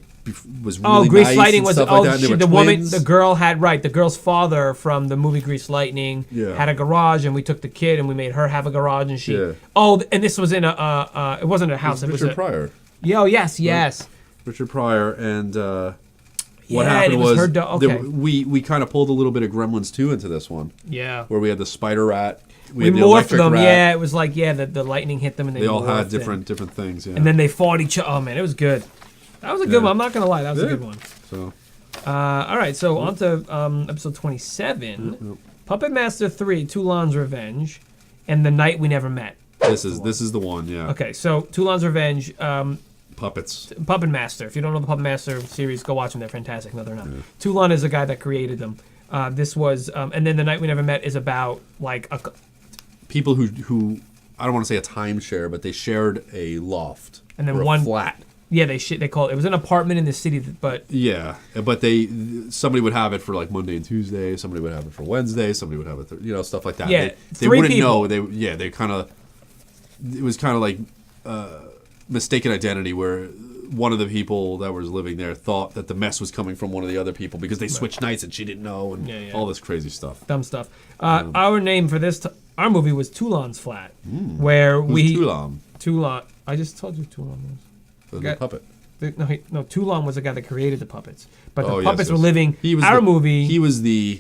Grease nice Lightning and was stuff like that. And the woman, the girl had the girl's father from the movie Grease Lightning had a garage, and we took the kid and we made her have a garage, and she and this was in it wasn't a house, it was Richard Pryor. Yes. Richard Pryor, and what happened was we kind of pulled a little bit of Gremlins 2 into this one. Yeah. Where we had the spider rat. We morphed them, rat. It was the lightning hit them and they all had different things, yeah. And then they fought each other. Oh man, it was good. That was a good one. I'm not gonna lie, that was a good one. So, all right, so on to episode 27, Puppet Master 3: Toulon's Revenge, and The Night We Never Met. This is the one, yeah. Okay, so Toulon's Revenge. Puppets. Puppet Master. If you don't know the Puppet Master series, go watch them. They're fantastic. No, they're not. Yeah. Toulon is the guy that created them. This was, and then The Night We Never Met is about people who I don't want to say a timeshare, but they shared a loft and then or a flat. Yeah, they call it. It was an apartment in the city, but somebody would have it for Monday and Tuesday. Somebody would have it for Wednesday. Somebody would have it, stuff like that. Yeah, they wouldn't know. They kind of. It was kind of like mistaken identity, where one of the people that was living there thought that the mess was coming from one of the other people because they switched nights and she didn't know, and all this crazy stuff. Dumb stuff. Our name for our movie was Toulon's Flat, where Toulon. I just told you Toulon was. The puppet. No, Toulon was the guy that created the puppets. But the puppets were living. Movie. He was the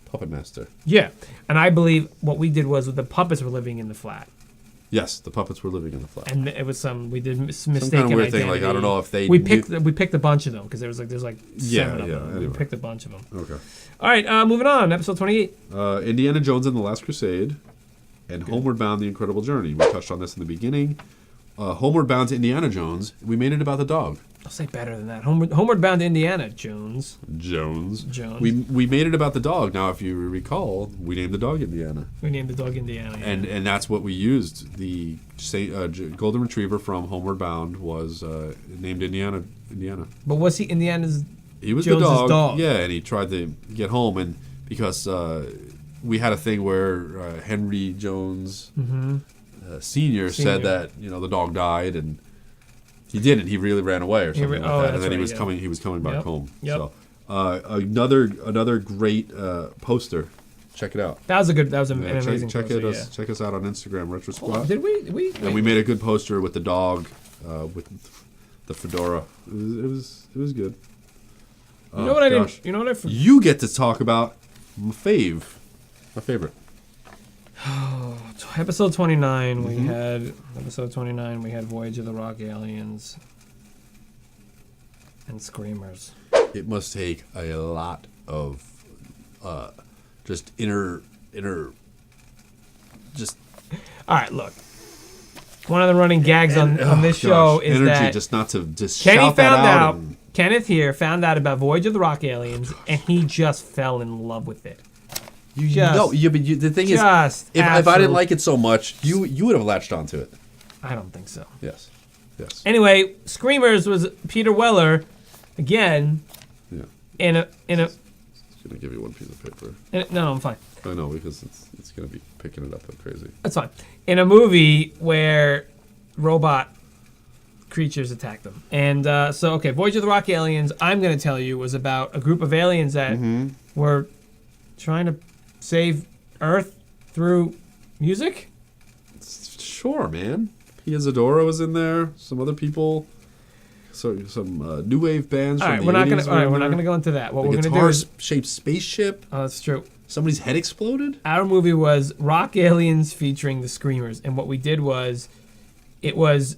puppet master. Yeah, and I believe what we did was the puppets were living in the flat. Yes, the puppets were living in the flat. And it was we did mistaken some kind of weird identity. thing. I don't know if they. We picked a bunch of them because there's 7 of them. Anyway. We picked a bunch of them. Okay. All right, moving on. Episode 28. Indiana Jones and the Last Crusade, and Homeward Bound: The Incredible Journey. We touched on this in the beginning. Homeward Bound to Indiana Jones. We made it about the dog. I'll say better than that. Homeward Bound to Indiana Jones. We made it about the dog. Now, if you recall, we named the dog Indiana. We named the dog Indiana. Yeah. And that's what we used. The golden retriever from Homeward Bound was named Indiana. But was he Indiana's? He was Jones's the dog. Yeah, and he tried to get home, and because we had a thing where Henry Jones. Senior said that the dog died, and he didn't. He really ran away or something like that, and then he was coming. He was coming back home. Yep. So another great poster. Check it out. That was an amazing poster. Check us out on Instagram, RetroSquat. Did we? And we made a good poster with the dog, with the fedora. It was good. You know what I didn't? You know what I? You get to talk about my favorite. Episode 29, we had Voyage of the Rock Aliens and Screamers. It must take a lot just inner just. All right, look. One of the running gags on this show is energy, that just not to just Kenny shout that found out. Kenneth here found out about Voyage of the Rock Aliens, and he just fell in love with it. But the thing is, if I didn't like it so much, you would have latched onto it. I don't think so. Yes. Anyway, Screamers was Peter Weller, again. Yeah. In a. Just gonna give you one piece of paper. No, I'm fine. I know, because it's gonna be picking it up like crazy. That's fine. In a movie where robot creatures attack them, and Voyage of the Rock Aliens, I'm gonna tell you, was about a group of aliens that were trying to save Earth through music. Sure, man. Pia Zadora was in there. Some other people. So some new wave bands. All right, we're not gonna go into that. What we're gonna do is shaped spaceship. Oh, that's true. Somebody's head exploded. Our movie was Rock Aliens featuring the Screamers, and what we did was, it was,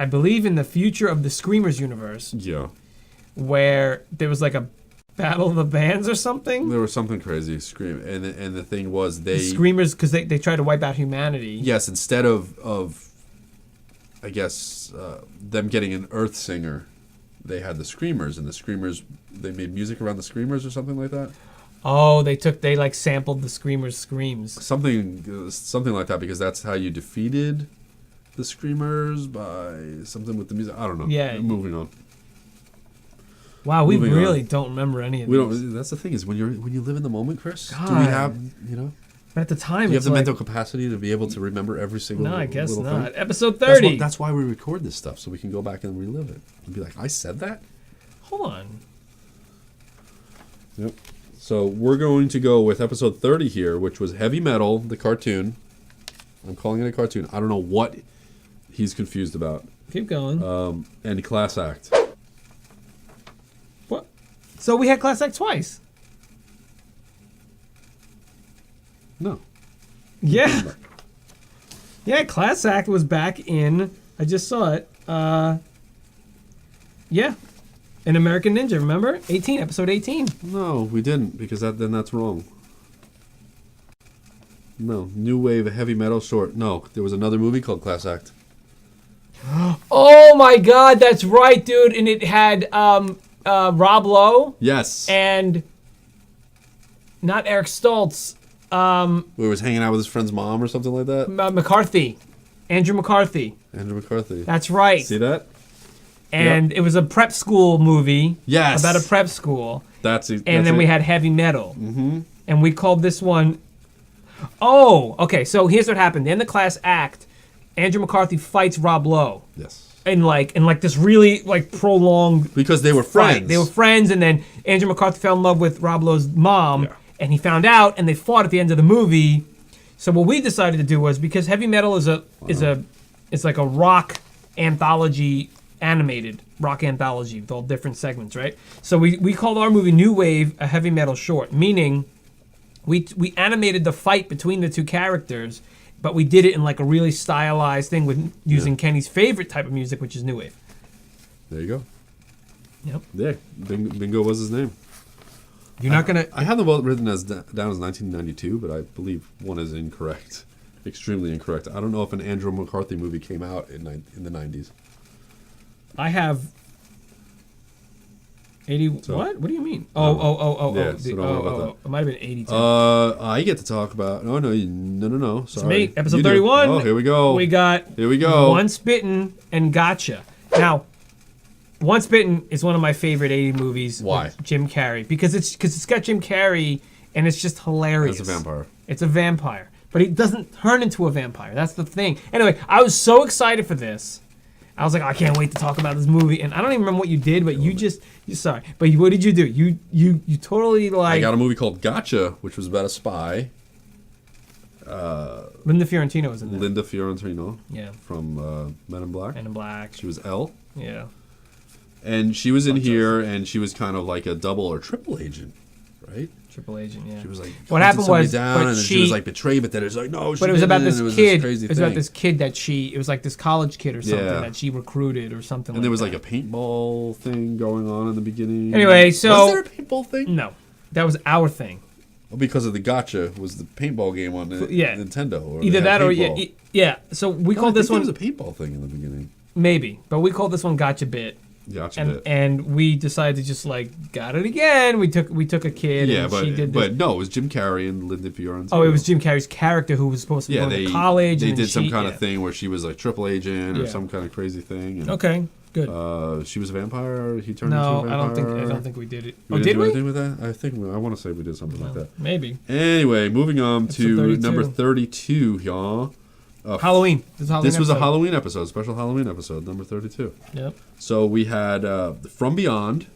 I believe, in the future of the Screamers universe. Yeah. Where there was like a battle of the bands or something. There was something crazy. And the thing was the Screamers, because they tried to wipe out humanity. Yes, instead of I guess them getting an Earth singer, they had the Screamers, and the Screamers, they made music around the Screamers or something like that. Oh, they sampled the Screamers' screams. Something like that, because that's how you defeated the Screamers, by something with the music. I don't know. Yeah. Moving on. Wow, we really don't remember any of these. Don't. That's the thing, is when you live in the moment, Chris. God. Do we have But at the time, do you have the mental capacity to be able to remember every single? No, I guess little not. thing? Episode 30. That's why we record this stuff, so we can go back and relive it and be like, I said that. Hold on. Yep. So we're going to go with episode 30 here, which was Heavy Metal, the cartoon. I'm calling it a cartoon. I don't know what he's confused about. Keep going. And Class Act. What? So we had Class Act twice. No. Yeah. Yeah, Class Act was back in, I just saw it. Yeah. In American Ninja, remember? Episode 18. No, we didn't, because then that's wrong. No, New Wave Heavy Metal short. No, there was another movie called Class Act. Oh my God, that's right, dude. And it had Rob Lowe. Yes. And not Eric Stoltz. Where he was hanging out with his friend's mom or something like that? McCarthy. Andrew McCarthy. That's right. See that? And it was a prep school movie. Yes. About a prep school. That's and then we had Heavy Metal. Mm-hmm. And we called this one... Oh, okay. So here's what happened. In the Class Act, Andrew McCarthy fights Rob Lowe. Yes. In this really prolonged... Because they were friends. Fight. They were friends, and then Andrew McCarthy fell in love with Rob Lowe's mom. Yeah. And he found out, and they fought at the end of the movie. So what we decided to do was, because Heavy Metal is like a rock anthology, animated rock anthology with all different segments, right? So we called our movie New Wave a Heavy Metal short, meaning we animated the fight between the two characters, but we did it in like a really stylized thing with using Kenny's favorite type of music, which is New Wave. There you go. Yep. There, Bingo was his name. You're not gonna. I have the vote written down as 1992, but I believe one is incorrect, extremely incorrect. I don't know if an Andrew McCarthy movie came out in the 90s. I have 80. So, what? What do you mean? Oh. Yeah, so don't worry about that. It might have been 82. I get to talk about. No. Sorry. It's me, episode 31. Oh, here we go. Here we go. Once Bitten and Gotcha. Now, Once Bitten is one of my favorite 80 movies. Why? With Jim Carrey. Because it's got Jim Carrey, and it's just hilarious. It's a vampire. It's a vampire. But he doesn't turn into a vampire. That's the thing. Anyway, I was so excited for this. I was like, I can't wait to talk about this movie. And I don't even remember what you did, but sorry. But what did you do? You totally I got a movie called Gotcha, which was about a spy. Linda Fiorentino was in there. Linda Fiorentino. Yeah. From Men in Black. Men in Black. She was Elle. Yeah. And she was in here, and she was kind of like a double or triple agent, right? Triple agent, yeah. She was like, what happened was, down, and then she was like betrayed, but then it's like, no, she but it was about this kid. It was about this kid that it was like this college kid or something that she recruited or something. And there was like a paintball thing going on in the beginning. Anyway, so was there a paintball thing? No. That was our thing. Well, because of the gotcha was the paintball game on Nintendo. Or either that or yeah. So we called this one. It was a paintball thing in the beginning. Maybe, but we called this one Gotcha Bit. And we decided to just got it again. We took a kid. Yeah, and but she did but no, it was Jim Carrey and Linda Fiorentino. Oh, it was Jim Carrey's character who was supposed to be going to college. They did some kind of thing where she was like triple agent or some kind of crazy thing. And, okay, good. She was a vampire. Or he turned into a vampire. I don't think we did it. Did we do anything with that? I want to say we did something like that. Maybe. Anyway, moving on to number 32, y'all. Halloween. This was a Halloween episode, special Halloween episode, number 32. Yep. So we had From Beyond,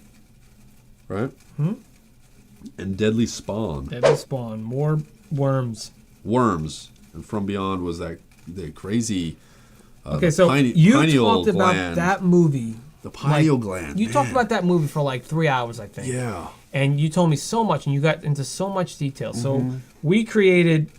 right? And Deadly Spawn. Deadly Spawn. More worms. Worms. And From Beyond was the crazy okay, so you talked about that movie. The pineal gland. You talked about that movie for 3 hours, I think. Yeah. And you told me so much, and you got into so much detail. So we created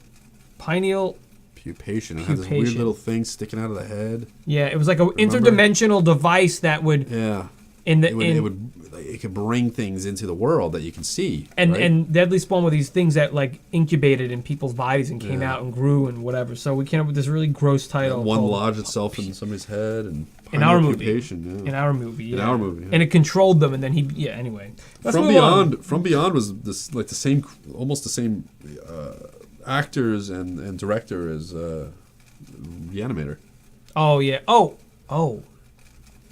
pineal... Pupation. It had this weird little thing sticking out of the head. Yeah, it was like an interdimensional device that would... Yeah. It could bring things into the world that you can see. And Deadly Spawn were these things that incubated in people's bodies and came out and grew and whatever. So we came up with this really gross title. One lodged itself in somebody's head and in our movie. Pupation, In our movie. Yeah. In our movie. Yeah. And it controlled them, and then anyway. From Beyond was this almost the same actors and director as the Animator. Oh yeah. Oh.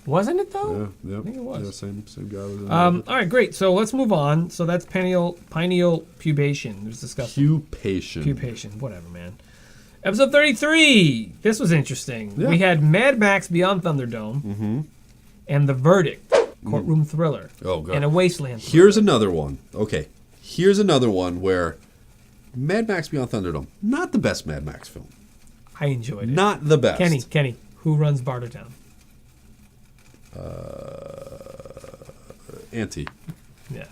Wasn't it though? Yeah. I think it was. Yeah, same guy. All right, great. So let's move on. So that's pineal pubation. It was disgusting. Pupation. Whatever, man. Episode 33. This was interesting. Yeah. We had Mad Max Beyond Thunderdome and The Verdict, courtroom thriller. Oh god. And a wasteland thriller. Here's another one. Okay. Here's another one where Mad Max Beyond Thunderdome, not the best Mad Max film. I enjoyed it. Not the best. Kenny, who runs Bartertown? Auntie. Yeah.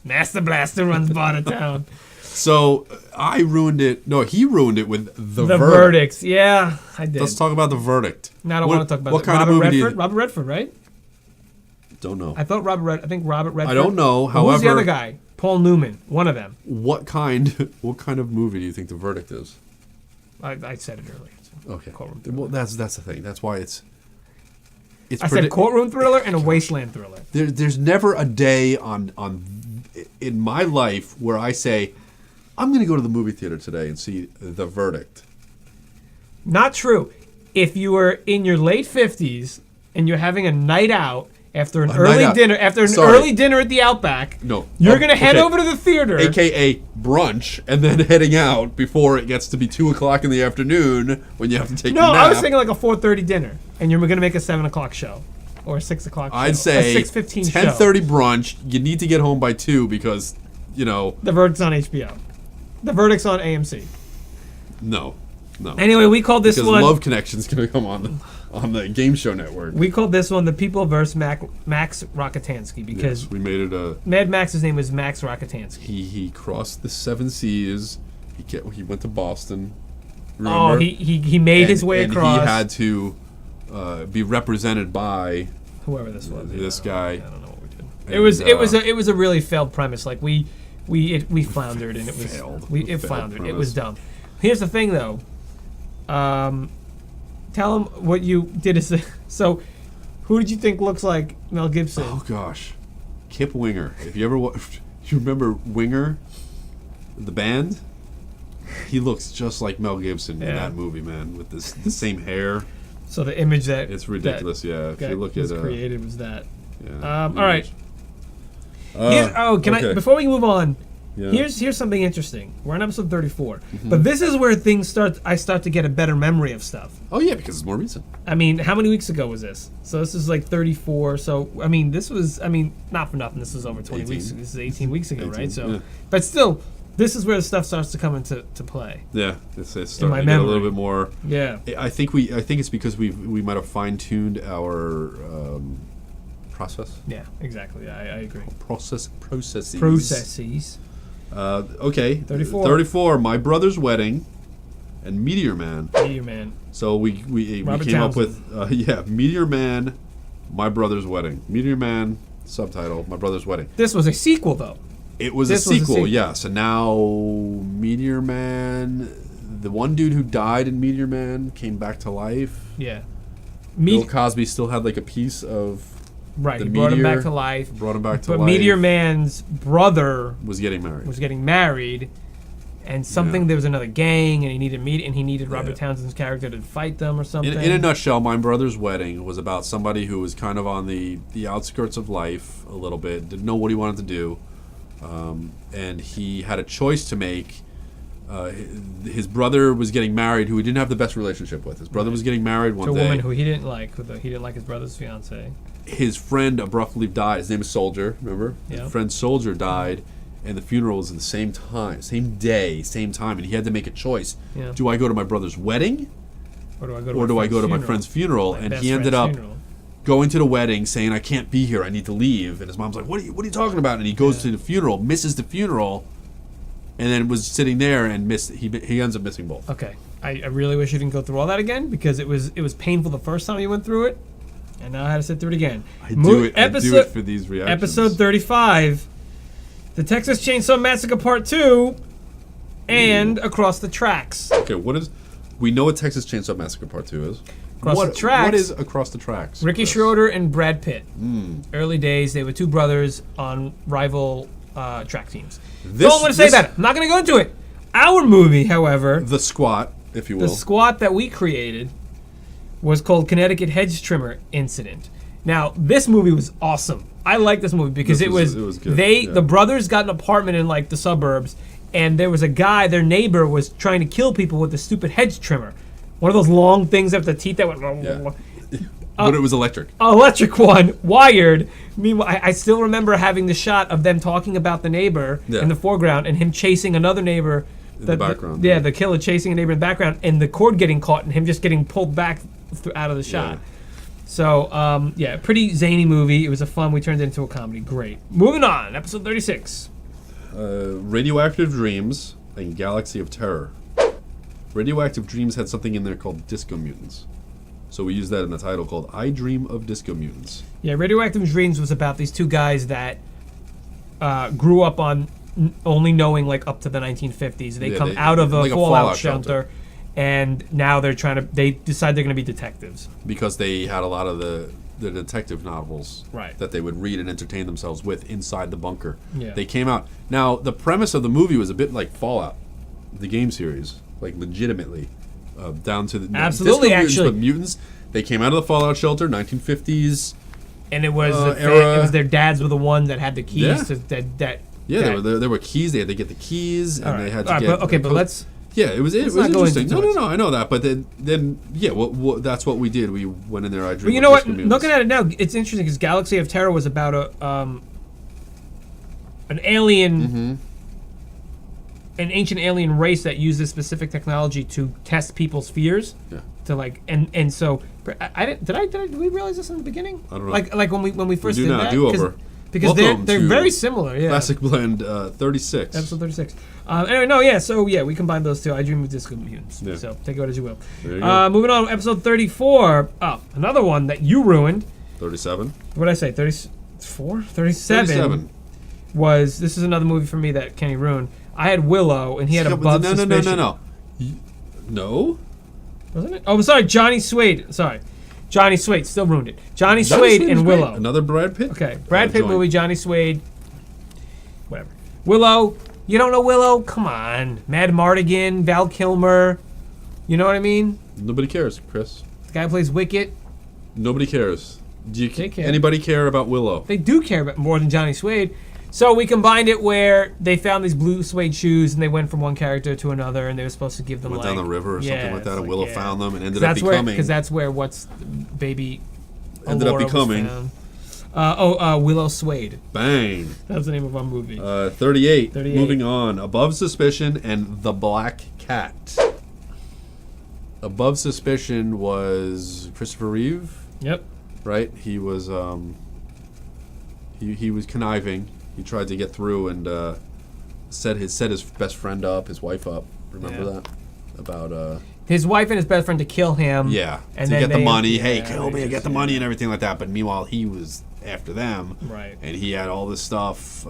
Master Blaster runs Bartertown. So I ruined it. No, he ruined it with the Verdict. Yeah, I did. Let's talk about The Verdict. No, I don't want to talk about what kind of movie Robert Redford, right? Don't know. I thought Robert Redford. I don't know. However, who's the other guy? Paul Newman, one of them. What kind of movie do you think The Verdict is? I said it earlier. Okay. Well, that's the thing. That's why it's. I said courtroom thriller and a wasteland thriller. There's never a day in my life where I say, I'm going to go to the movie theater today and see The Verdict. Not true. If you were in your late 50s and you're having a night out after an early dinner at the Outback, you're going to head over to the theater, aka brunch, and then heading out before it gets to be 2:00 in the afternoon when you have to take a nap. No, I was thinking like a 4:30 dinner, and you're going to make a 7:00 show or a 6:00 show. I'd say 6:15 10:30 brunch. You need to get home by 2 because The Verdict's on HBO. The Verdict's on AMC. No. Anyway, we called this one... Because Love Connection's going to come on the Game Show Network. We called this one The People vs. Max Rockatansky because we made it a... Mad Max's name was Max Rockatansky. He crossed the 7 seas. He went to Boston. Remember? Oh, he made his way across. And he had to be represented by... whoever this was. This guy. I don't know what we did. And it was a really failed premise. Like we floundered and it floundered. It was dumb. Here's the thing though. Tell him what you did. So, who did you think looks like Mel Gibson? Oh gosh, Kip Winger. If you ever you remember Winger, the band? He looks just like Mel Gibson in that movie, man, with the same hair. So the image that it's ridiculous. If you look at created was that. Yeah. All right. Can I? Before we move on. Yeah. Here's something interesting. We're on episode 34, but this is where I start to get a better memory of stuff. Oh yeah, because it's more recent. I mean, how many weeks ago was this? So this is like 34. So I mean, not for nothing. This was over 20 weeks. This is 18 weeks ago, right? So, but still, this is where the stuff starts to come into play. Yeah, it's starting to get a little bit more. Yeah, I think it's because we might have fine-tuned our process. Yeah, exactly. I agree. Processes. Okay. 34. My Brother's Wedding, and Meteor Man. So we came up with Meteor Man, My Brother's Wedding. Meteor Man, subtitle, My Brother's Wedding. This was a sequel though. It was a sequel, yes. And now Meteor Man, the one dude who died in Meteor Man came back to life. Yeah. Bill Cosby still had like a piece of he brought him back to life. But Meteor Man's brother was getting married. And something, there was another gang, and he needed Robert Townsend's character to fight them or something. In a nutshell, my brother's wedding was about somebody who was kind of on the outskirts of life a little bit, didn't know what he wanted to do, and he had a choice to make. His brother was getting married, who he didn't have the best relationship with. His brother was getting married one day. To a woman who he didn't like. He didn't like his brother's fiance. His friend abruptly died. His name is Soldier, remember? Yeah. His friend Soldier died. And the funeral was at the same time, same day, same time, and he had to make a choice. Yeah. Do I go to my brother's wedding, or do I go to my friend's funeral? And he ended up going to the wedding, saying, "I can't be here. I need to leave." And his mom's like, "What are you talking about?" And he goes to the funeral, misses the funeral, and then was sitting there and missed. He ends up missing both. Okay, I really wish you didn't go through all that again, because it was painful the first time you went through it, and now I had to sit through it again. I do it for these reactions. Episode 35. The Texas Chainsaw Massacre Part 2, and Across the Tracks. Okay, we know what Texas Chainsaw Massacre Part 2 is. Across the Tracks. What is Across the Tracks? Ricky Schroeder and Brad Pitt. Early days, they were two brothers on rival track teams. Don't want to say that. I'm not going to go into it. Our movie, however. The Squat, if you will. The Squat that we created was called Connecticut Hedge Trimmer Incident. Now, this movie was awesome. I like this movie because it was good. The brothers got an apartment in like the suburbs, and there was a guy, their neighbor was trying to kill people with a stupid hedge trimmer. One of those long things that have the teeth that went... But it was electric. Electric one, wired. Meanwhile, I still remember having the shot of them talking about the neighbor in the foreground and him chasing another neighbor. In the background. The killer chasing a neighbor in the background, and the cord getting caught and him just getting pulled back out of the shot. Yeah. So, pretty zany movie. It was we turned it into a comedy. Great. Moving on, episode 36. Radioactive Dreams and Galaxy of Terror. Radioactive Dreams had something in there called Disco Mutants. So we used that in the title called I Dream of Disco Mutants. Yeah, Radioactive Dreams was about these two guys that grew up on only knowing like up to the 1950s. They come out of a fallout shelter. And now they decide they're going to be detectives. Because they had a lot of the detective novels that they would read and entertain themselves with inside the bunker. Yeah. They came out. Now, the premise of the movie was a bit like Fallout, the game series, like legitimately, down to the... Absolutely, actually. But mutants, they came out of the fallout shelter, 1950s and it was era. It was their dads were the one that had the keys to that... Yeah, there were keys. They had to get the keys, and they had to get... But let's... Yeah, it was interesting. No, I know that. But then that's what we did. We went in there. I dreamed. But you know what? Looking at it now, it's interesting because Galaxy of Terror was about an alien, an ancient alien race that used this specific technology to test people's fears. Yeah. To like and so did we realize this in the beginning? I don't know. Like when we first did that. Do over. Because they're very similar, yeah. Classic Blend 36. Episode 36. Anyway, we combined those two. I Dream of Disco Mutants. Yeah. So take it as you will. There you go. Moving on, episode 34. Oh, another one that you ruined. 37. What did I say? 34? 37. This is another movie for me that Kenny ruined. I had Willow, and he had Above Suspicion. No? Wasn't it? Oh, I'm sorry, Johnny Suede. Sorry. Johnny Suede, still ruined it. Johnny Suede and Willow. Great. Another Brad Pitt? Okay, Brad Pitt movie, Johnny Suede. Whatever. Willow. You don't know Willow? Come on. Mad Mardigan, Val Kilmer. You know what I mean? Nobody cares, Chris. The guy who plays Wicket. Nobody cares. Anybody care about Willow? They do care about more than Johnny Suede. So we combined it where they found these blue suede shoes and they went from one character to another and they were supposed to give them went down the river or something like that and Willow found them and ended up becoming... Because that's where what's baby ended up becoming... Willow Suede. Bang. That's the name of our movie. 38. Moving on. Above Suspicion and The Black Cat. Above Suspicion was Christopher Reeve. Yep. Right? He was he was conniving. He tried to get through and set his best friend up, his wife up. Remember that? About his wife and his best friend to kill him. Yeah. And to get the money. Hey, kill me, get the money and everything like that. But meanwhile, he was after them. Right. And he had all this stuff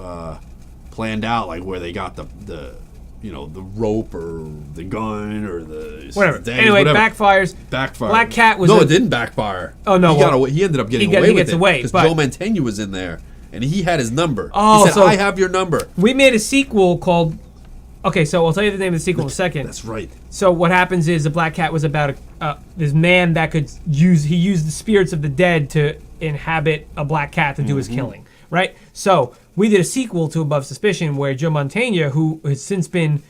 planned out, like where they got the rope or the gun or the whatever. days, Anyway, whatever. Backfires. Black Cat was it didn't backfire. Oh no, he ended up getting away with it because Joe Mantegna was in there and he had his number. Oh, he said, I have your number. We made a sequel called. Okay, so I'll tell you the name of the sequel in a second. That's right. So what happens is the Black Cat was about this man that could used the spirits of the dead to inhabit a black cat to do his killing, right? So we did a sequel to Above Suspicion where Joe Mantegna, who has since been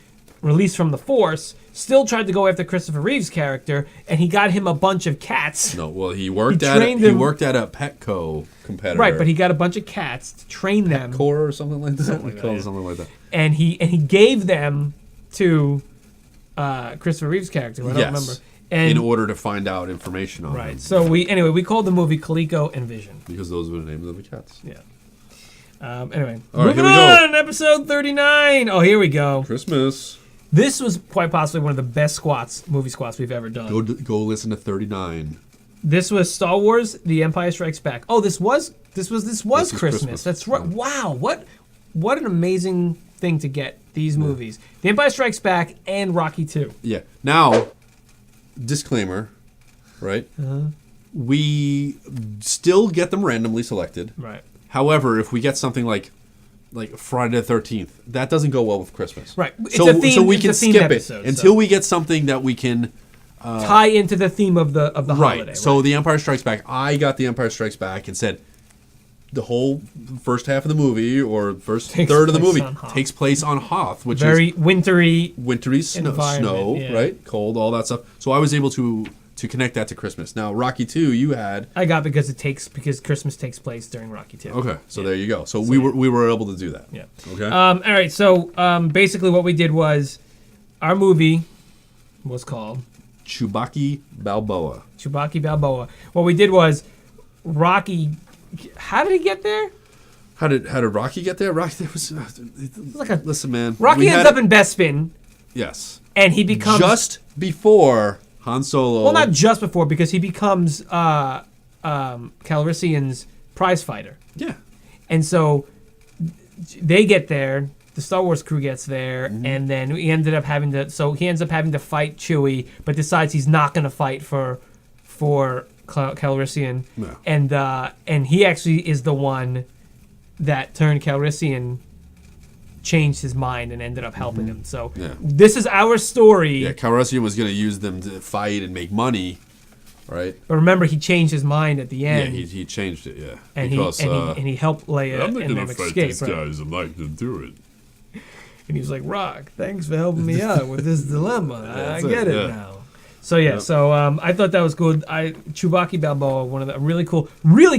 released from the force, still tried to go after Christopher Reeve's character, and he got him a bunch of cats. No, well, he worked at a Petco competitor. Right, but he got a bunch of cats to train them. Petcore or something like that? Something like that. And he gave them to Christopher Reeve's character, I don't remember. And in order to find out information on him. Right. So we called the movie Coleco and Vision. Because those were the names of the cats. Yeah. Anyway, all right, moving on, episode 39. Oh, here we go. Christmas. This was quite possibly one of the best movie squats we've ever done. Go listen to 39. This was Star Wars: The Empire Strikes Back. Oh, this was Christmas. That's right. Yeah. Wow, what an amazing thing to get these movies. The Empire Strikes Back and Rocky 2. Yeah. Now, disclaimer, right? We still get them randomly selected. Right. However, if we get something like Friday the 13th, that doesn't go well with Christmas. Right. So we can skip it until we get something that we can tie into the theme of the holiday. Right. So The Empire Strikes Back, I got The Empire Strikes Back and said the whole first half of the movie or first third of the movie takes place on Hoth, which very is wintry snow, right? Cold, all that stuff. So I was able to connect that to Christmas. Now, Rocky 2, you had... I got because Christmas takes place during Rocky 2. Okay, so there you go. So we were able to do that. Yeah. Okay. All right, so basically what we did was our movie was called... Chewbacca Balboa. Chewbacca Balboa. What we did was Rocky... How did he get there? How did Rocky get there? Rocky, listen, man. Rocky ends up in Bespin. Yes. And he becomes... Just before... Han Solo. Well, not just before, because he becomes Calrissian's prize fighter. Yeah. And so they get there, the Star Wars crew gets there, and then he ends up having to fight Chewie, but decides he's not going to fight for Calrissian. No. And he actually is the one that turned Calrissian, changed his mind and ended up helping him. So this is our story. Yeah, Calrissian was going to use them to fight and make money, right? But remember, he changed his mind at the end. Yeah, he changed it. Yeah, and because he helped Leia I'm not and going them to fight escape. these guys. I'm not going to do it. And he was like, "Rock, thanks for helping me out with this dilemma. I get it now." So I thought that was good. Chewbacca Balboa, one of the really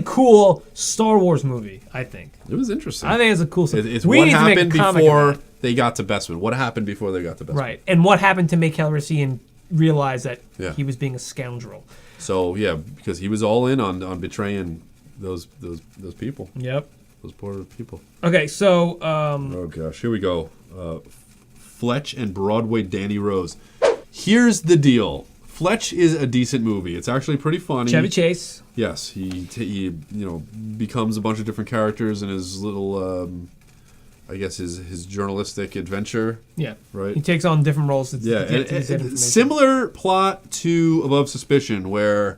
cool Star Wars movie. I think it was interesting. I think it's a cool. It's what happened before they got to Bespin. What happened before they got to Bespin? Right, and what happened to make Calrissian realize that he was being a scoundrel. So because he was all in on betraying those people. Yep. Those poor people. Okay, so oh gosh, here we go. Fletch and Broadway Danny Rose. Here's the deal. Fletch is a decent movie. It's actually pretty funny. Chevy Chase. Yes, he becomes a bunch of different characters in his little, I guess his journalistic adventure. Yeah. Right. He takes on different roles. Similar plot to Above Suspicion, where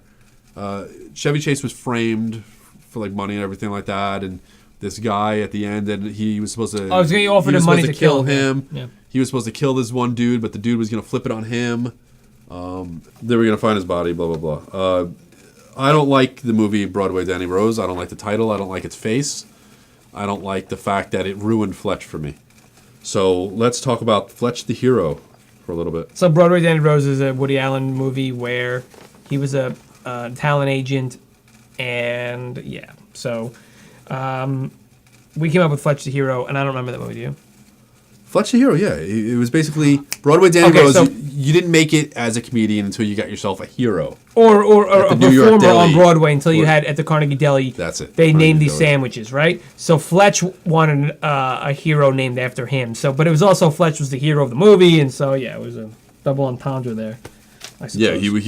Chevy Chase was framed for like money and everything like that, and this guy at the end, and he was supposed to. Oh, he offered him money to kill him. Yeah. He was supposed to kill this one dude, but the dude was going to flip it on him. They were going to find his body, blah, blah, blah. I don't like the movie Broadway Danny Rose. I don't like the title. I don't like its face. I don't like the fact that it ruined Fletch for me. So let's talk about Fletch the Hero for a little bit. So Broadway Danny Rose is a Woody Allen movie where he was a talent agent. And, so we came up with Fletch the Hero, and I don't remember that movie, do you? Fletch the Hero, yeah. It was basically Broadway Danny Rose. So you didn't make it as a comedian until you got yourself a hero. Or a performer on Broadway until you had at the Carnegie Deli. That's it. They named these sandwiches, right? So Fletch wanted a hero named after him. But it was also Fletch was the hero of the movie, and so, it was a double entendre there. I suppose. Yeah,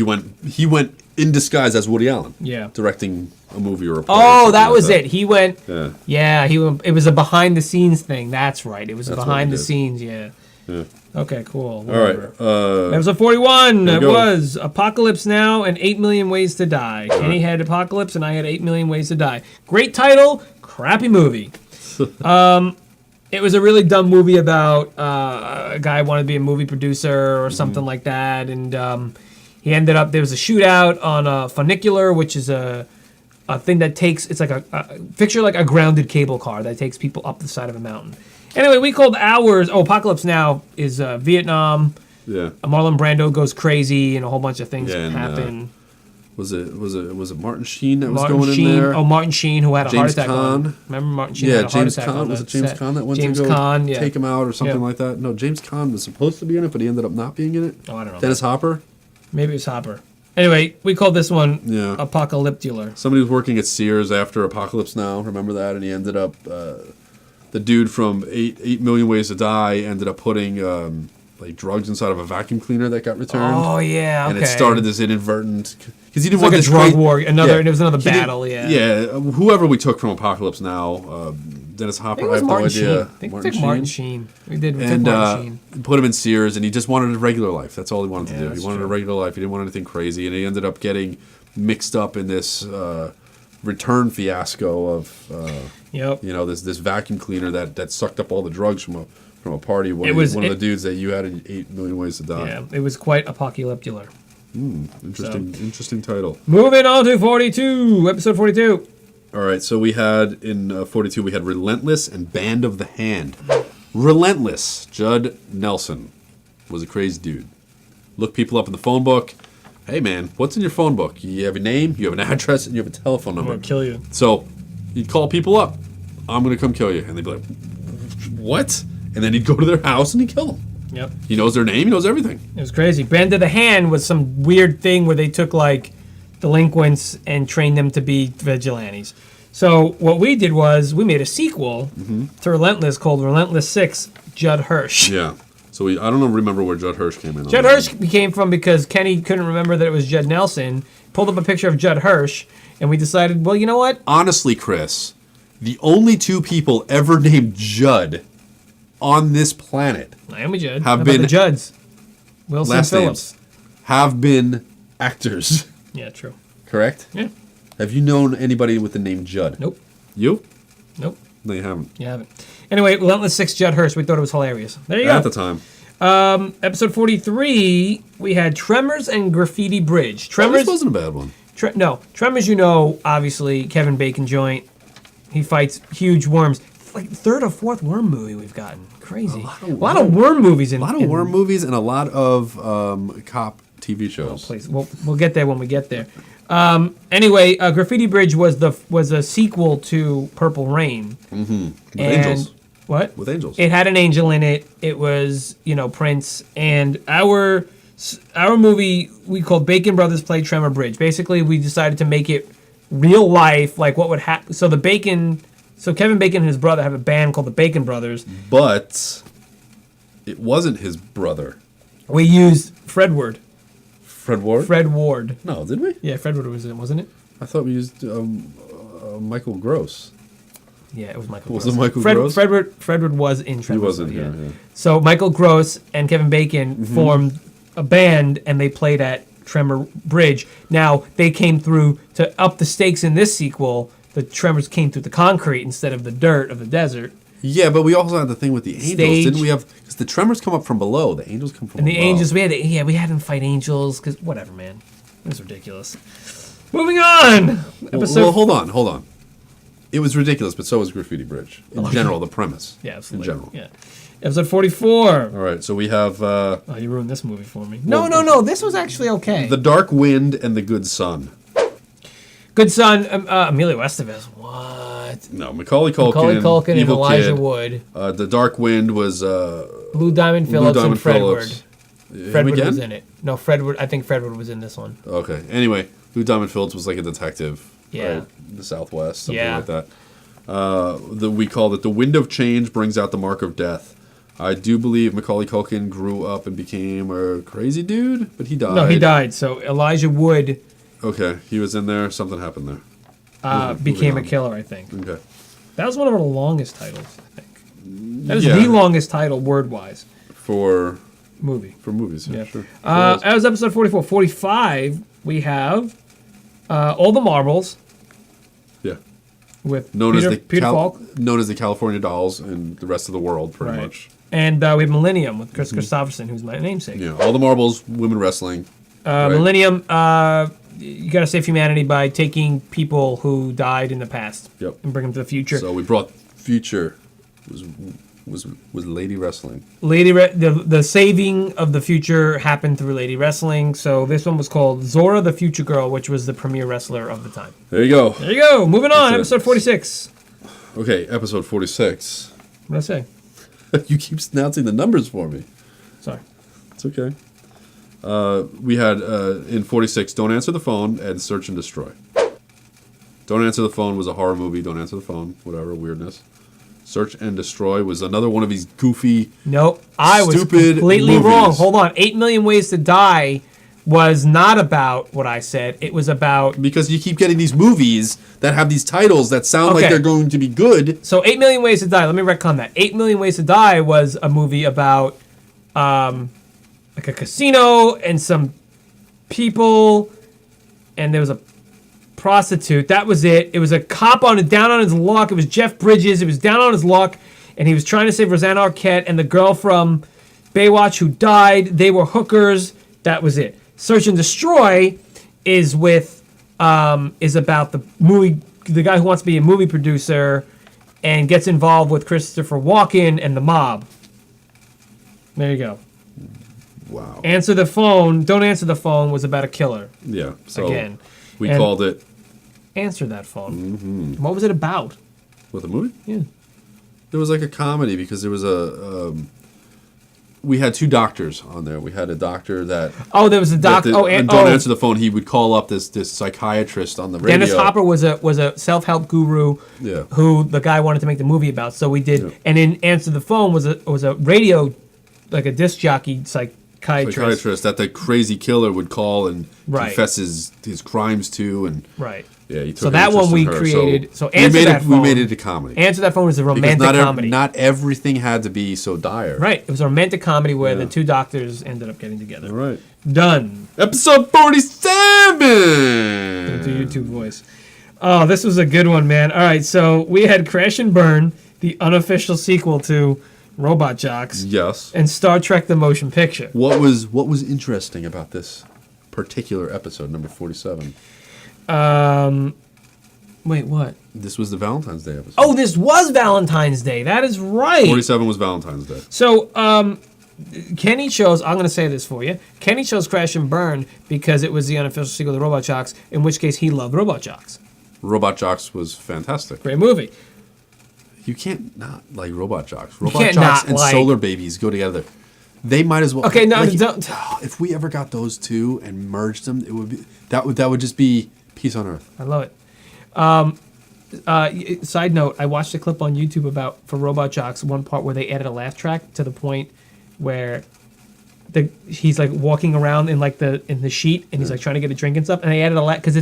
he went in disguise as Woody Allen. Yeah. Directing a movie or a play. Oh, that was it. He went. Yeah. Yeah, it was a behind the scenes thing. That's right. It was a behind the scenes. Yeah. Yeah. Okay, cool. All right. Episode 41. It go. was Apocalypse Now and 8 Million Ways to Die. Kenny had Apocalypse and I had 8 Million Ways to Die. Great title, crappy movie. It was a really dumb movie about a guy wanted to be a movie producer or something like that, and he ended up, there was a shootout on a funicular, which is a thing that takes, it's like picture like a grounded cable car that takes people up the side of a mountain. Anyway, we called ours, Apocalypse Now is Vietnam. Yeah. Marlon Brando goes crazy and a whole bunch of things happen. Was it Martin Sheen that was going in there? Oh, Martin Sheen, who had a heart attack. Caan. Remember Martin Sheen had a heart attack on Was it James Caan that went James to go Caan, take him out or something like that? No, James Caan was supposed to be in it, but he ended up not being in it. Oh, I don't know. Dennis Hopper? Maybe it was Hopper. Anyway, we called this one Apocalyptular. Somebody was working at Sears after Apocalypse Now. Remember that? And he ended up... the dude from 8 Million Ways to Die ended up putting... like drugs inside of a vacuum cleaner that got returned. Oh yeah, okay. And it started this inadvertent because he didn't want like a drug war. And it was another battle. Yeah. Whoever we took from Apocalypse Now, Dennis Hopper. I have no idea. I think we took Martin Sheen. We took Martin Sheen. Put him in Sears, and he just wanted a regular life. That's all he wanted to do. He wanted a regular life. He didn't want anything crazy, and he ended up getting mixed up in this return fiasco of this vacuum cleaner that sucked up all the drugs from a party. One of the dudes that you had in 8 Million Ways to Die. Yeah, it was quite apocalyptular. Interesting title. Moving on to 42, episode 42. All right, so we had in 42 we had Relentless and Band of the Hand. Relentless, Judd Nelson was a crazy dude. Look people up in the phone book. Hey man, what's in your phone book? You have a name, you have an address, and you have a telephone number. I'm gonna kill you. So he'd call people up. I'm gonna come kill you, and they'd be like, "What?" And then he'd go to their house and he'd kill them. Yep. He knows their name. He knows everything. It was crazy. Band of the Hand was some weird thing where they took like delinquents and trained them to be vigilantes. So what we did was we made a sequel to Relentless called Relentless 6, Judd Hirsch. Yeah. So I don't remember where Judd Hirsch came in. Judd Hirsch came from because Kenny couldn't remember that it was Judd Nelson, pulled up a picture of Judd Hirsch, and we decided, well, you know what? Honestly, Chris, the only two people ever named Judd on this planet Naomi Judd have been the Judds. Wilson last Phillips names have been actors. Yeah, true. Correct? Yeah. Have you known anybody with the name Judd? Nope. You? Nope. No, you haven't. You haven't. Anyway, Relentless 6, Judd Hirsch. We thought it was hilarious. There you go. At the time. Episode 43, we had Tremors and Graffiti Bridge. Tremors this wasn't a bad one. Tremors, obviously, Kevin Bacon joint. He fights huge worms. It's like the third or fourth worm movie we've gotten. Crazy. A lot of worm movies. A lot of worm movies and a lot of cop TV shows. Oh, please. We'll get there when we get there. Anyway, Graffiti Bridge was a sequel to Purple Rain. Mm-hmm. With angels. What? With angels. It had an angel in it. It was, Prince. And our movie we called Bacon Brothers Play Tremor Bridge. Basically, we decided to make it real life, like what would happen. So Kevin Bacon and his brother have a band called the Bacon Brothers. But it wasn't his brother. We used Fred Ward. Fred Ward? Fred Ward. No, did we? Yeah, Fred Ward was in, wasn't it? I thought we used Michael Gross. Yeah, it was Michael Gross. Was it Michael Gross? Fred Ward was in Tremors. He wasn't here, yeah. So Michael Gross and Kevin Bacon formed a band, and they played at Tremor Bridge. Now, they came through to up the stakes in this sequel. The Tremors came through the concrete instead of the dirt of the desert. Yeah, but we also had the thing with the angels, didn't we? Because the Tremors come up from below, the angels come from above. And the angels, we had them fight angels, because whatever, man. It was ridiculous. Moving on! Well, hold on. It was ridiculous, but so was Graffiti Bridge. In general, the premise. Yeah, absolutely. In general. Yeah. Episode 44. All right, so we have... oh, you ruined this movie for me. No, this was actually okay. The Dark Wind and the Good Son. Good Son, Emilio Estevez. What? No, Macaulay Culkin and Elijah Kid. Wood. The Dark Wind was... Blue Diamond Phillips and Fred Ward. Fred Ward again? was in it. No, Fred Ward. I think Fred Ward was in this one. Okay. Anyway, Blue Diamond Phillips was like a detective. Yeah. Right? The Southwest, something like that. We called it The Wind of Change Brings Out the Mark of Death. I do believe Macaulay Culkin grew up and became a crazy dude, but he died. No, he died. So Elijah Wood. Okay, he was in there. Something happened there. Became a killer, I think. Okay. That was one of our longest titles, I think. That is the longest title, word-wise. For movies, yeah. Sure. That was episode 44. 45, we have All the Marbles. Yeah. With Peter Falk. Known as the California Dolls and the rest of the world, pretty much. And we have Millennium with Chris Christopherson, who's my namesake. Yeah, All the Marbles, women wrestling. Right? Millennium, you got to save humanity by taking people who died in the past and bring them to the future. So we brought future was lady wrestling. The saving of the future happened through lady wrestling. So this one was called Zora the Future Girl, which was the premier wrestler of the time. There you go. There you go. Moving on, episode 46. Okay, episode 46. What did I say? You keep announcing the numbers for me. Sorry. It's okay. We had in 46, Don't Answer the Phone and Search and Destroy. Don't Answer the Phone was a horror movie. Don't Answer the Phone. Whatever, weirdness. Search and Destroy was another one of these goofy, Nope, I was completely wrong. Hold on. 8 Million Ways to Die was not about what I said. It was about... Because you keep getting these movies that have these titles that sound like they're going to be good. So 8 Million Ways to Die, let me retcon that. 8 Million Ways to Die was a movie about like a casino and some people, and there was a prostitute. That was it. It was a cop down on his luck. It was Jeff Bridges. It was down on his luck, and he was trying to save Rosanna Arquette and the girl from Baywatch who died. They were hookers. That was it. Search and Destroy is about the guy who wants to be a movie producer and gets involved with Christopher Walken and the mob. There you go. Wow. Answer the Phone. Don't Answer the Phone was about a killer. Yeah. So again, we called it Answer That Phone. Mm-hmm. What was it about? What, the movie? Yeah. It was like a comedy because there was we had two doctors on there. We had a doctor that... Oh, there was a doctor... Don't Answer the Phone. He would call up this psychiatrist on the radio. Dennis Hopper was a self-help guru who the guy wanted to make the movie about. So we did... Yeah. And in Answer the Phone was a radio, like a disc jockey psychiatrist that the crazy killer would call and confess his crimes to. And yeah, he took so that one we created. So Answer That Phone. We made it a comedy. Answer That Phone was a romantic comedy. Not everything had to be so dire. Right. It was a romantic comedy where the two doctors ended up getting together. All right. Done. Episode 47. Don't do YouTube voice. Oh, this was a good one, man. All right, so we had Crash and Burn, the unofficial sequel to Robot Jocks. Yes. And Star Trek: The Motion Picture. What was interesting about this particular episode, number 47? Wait, what? This was the Valentine's Day episode. Oh, this was Valentine's Day. That is right. 47 was Valentine's Day. So, Kenny chose, I'm going to say this for you. Kenny chose Crash and Burn because it was the unofficial sequel to Robot Jocks, in which case he loved Robot Jocks. Robot Jocks was fantastic. Great movie. You can't not like Robot Jocks. Robot Jocks and Solar Babies go together. They might as well. Okay, no, don't. If we ever got those two and merged them, it would be that would just be peace on earth. I love it. Side note: I watched a clip on YouTube for Robot Jocks. One part where they added a laugh track to the point where he's like walking around in the sheet and he's like trying to get a drink and stuff. And they added a laugh because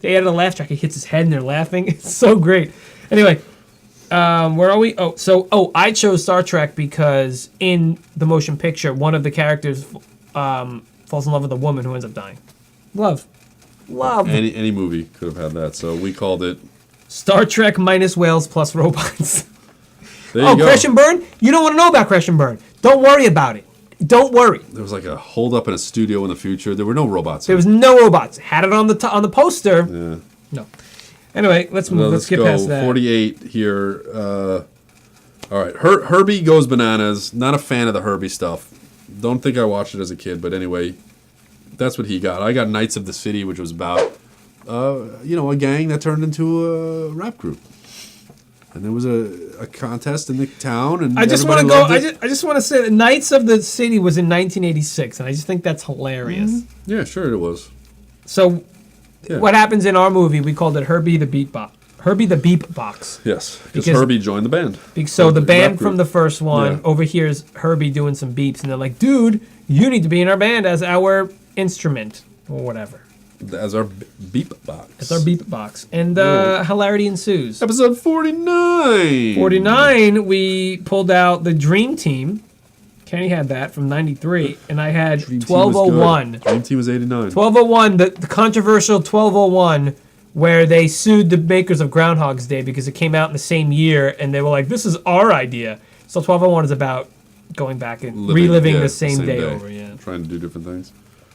they added a laugh track. He hits his head and they're laughing. It's so great. Anyway. Where are we? I chose Star Trek because in the motion picture, one of the characters falls in love with a woman who ends up dying. Love. Any movie could have had that, so we called it Star Trek minus whales plus robots. There you go. Crash and Burn? You don't want to know about Crash and Burn. Don't worry about it. Don't worry. There was like a hold up in a studio in the future. There were no robots. There was no robots. Had it on the poster. Yeah. No. Anyway, let's move. Let's get past that. 48 here. All right. Herbie Goes Bananas. Not a fan of the Herbie stuff. Don't think I watched it as a kid, but anyway, that's what he got. I got Knights of the City, which was about, a gang that turned into a rap group. And there was a contest in the town, and I just want to go. I just want to say that Knights of the City was in 1986, and I just think that's hilarious. Mm-hmm. Yeah, sure it was. So. Yeah. What happens in our movie? We called it Herbie the Beatbox. Herbie the Beep Box. Yes, because Herbie joined the band. So the band from the first one overhears Herbie doing some beeps, and they're like, dude, you need to be in our band as our instrument, or whatever. As our beep box. As our beep box. And hilarity ensues. Episode 49. 49, we pulled out the Dream Team. Kenny had that from 93, and I had 1201. Dream Team was 89. 1201, the controversial 1201, where they sued the makers of Groundhog's Day because it came out in the same year, and they were like, this is our idea. So 1201 is about going back and reliving the same day over. Yeah, trying to do different things.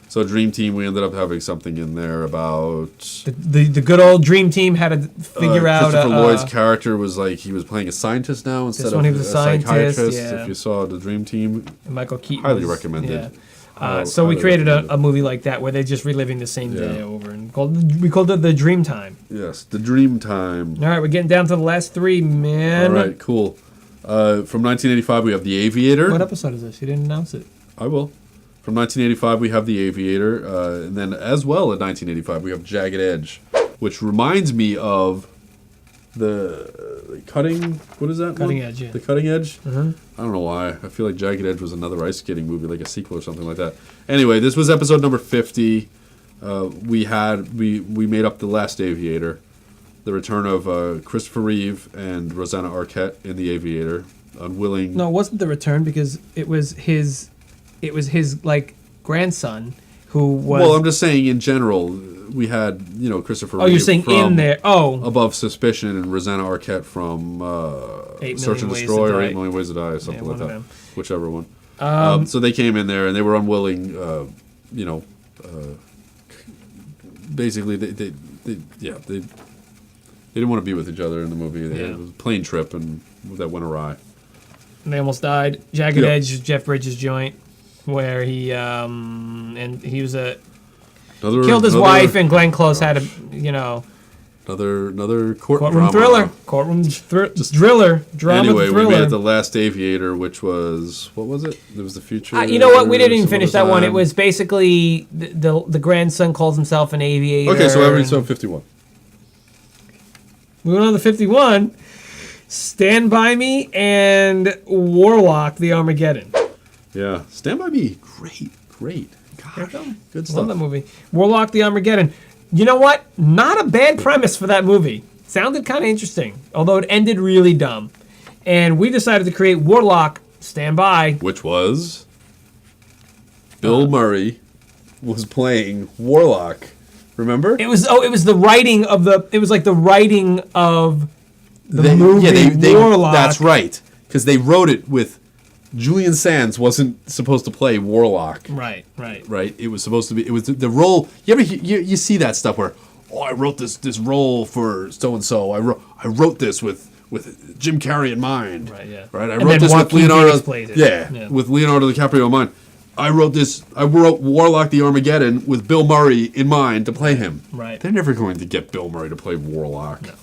So Dream Team, we ended up having something in there about... The good old Dream Team had to figure out... Christopher Lloyd's character was like, he was playing a scientist now instead of a psychiatrist. Yeah. If you saw the Dream Team, and Michael Keaton highly recommended. Yeah. So we created a movie like that where they're just reliving the same day over. And we called it The Dream Time. Yes, The Dream Time. All right, we're getting down to the last three, man. All right, cool. From 1985, we have The Aviator. What episode is this? You didn't announce it. I will. From 1985, we have The Aviator, and then as well in 1985, we have Jagged Edge, which reminds me of the Cutting. What is that? Cutting Edge. Yeah. The Cutting Edge. I don't know why. I feel like Jagged Edge was another ice skating movie, like a sequel or something like that. Anyway, this was episode number 50. We made up The Last Aviator, the return of Christopher Reeve and Rosanna Arquette in The Aviator. Unwilling. No, it wasn't the return because it was his like grandson who was. Well, I'm just saying in general, we had Christopher. Oh, you're saying in there? Oh, Above Suspicion and Rosanna Arquette from Search and Destroy or 8 Million Ways to Die or something like that, whichever one. So they came in there and they were unwilling. Basically, they didn't want to be with each other in the movie. It was a plane trip and that went awry. And they almost died. Jagged Edge, Jeff Bridges' joint, where he was killed his wife, and Glenn Close had another courtroom thriller, drama. Anyway, thriller. we made The Last Aviator, which was what was it? It was the future. You know what? We didn't even finish that one. It was basically the grandson calls himself an aviator. Okay, so episode 51. Moving on to 51. Stand By Me and Warlock the Armageddon. Yeah, Stand By Me, great. Gosh, good stuff. Love that movie. Warlock the Armageddon. You know what? Not a bad premise for that movie. Sounded kind of interesting, although it ended really dumb. And we decided to create Warlock Stand By, which was Bill Murray was playing Warlock. Remember? It was the writing of the. It was like the writing of. The movie Warlock. That's right, because they wrote it with Julian Sands wasn't supposed to play Warlock. Right. It was supposed to be. It was the role. You see that stuff where I wrote this role for so and so. I wrote this with Jim Carrey in mind. Right. Yeah. Right. I wrote this with Leonardo. With Leonardo DiCaprio in mind. I wrote Warlock the Armageddon with Bill Murray in mind to play him. Right. They're never going to get Bill Murray to play Warlock. No.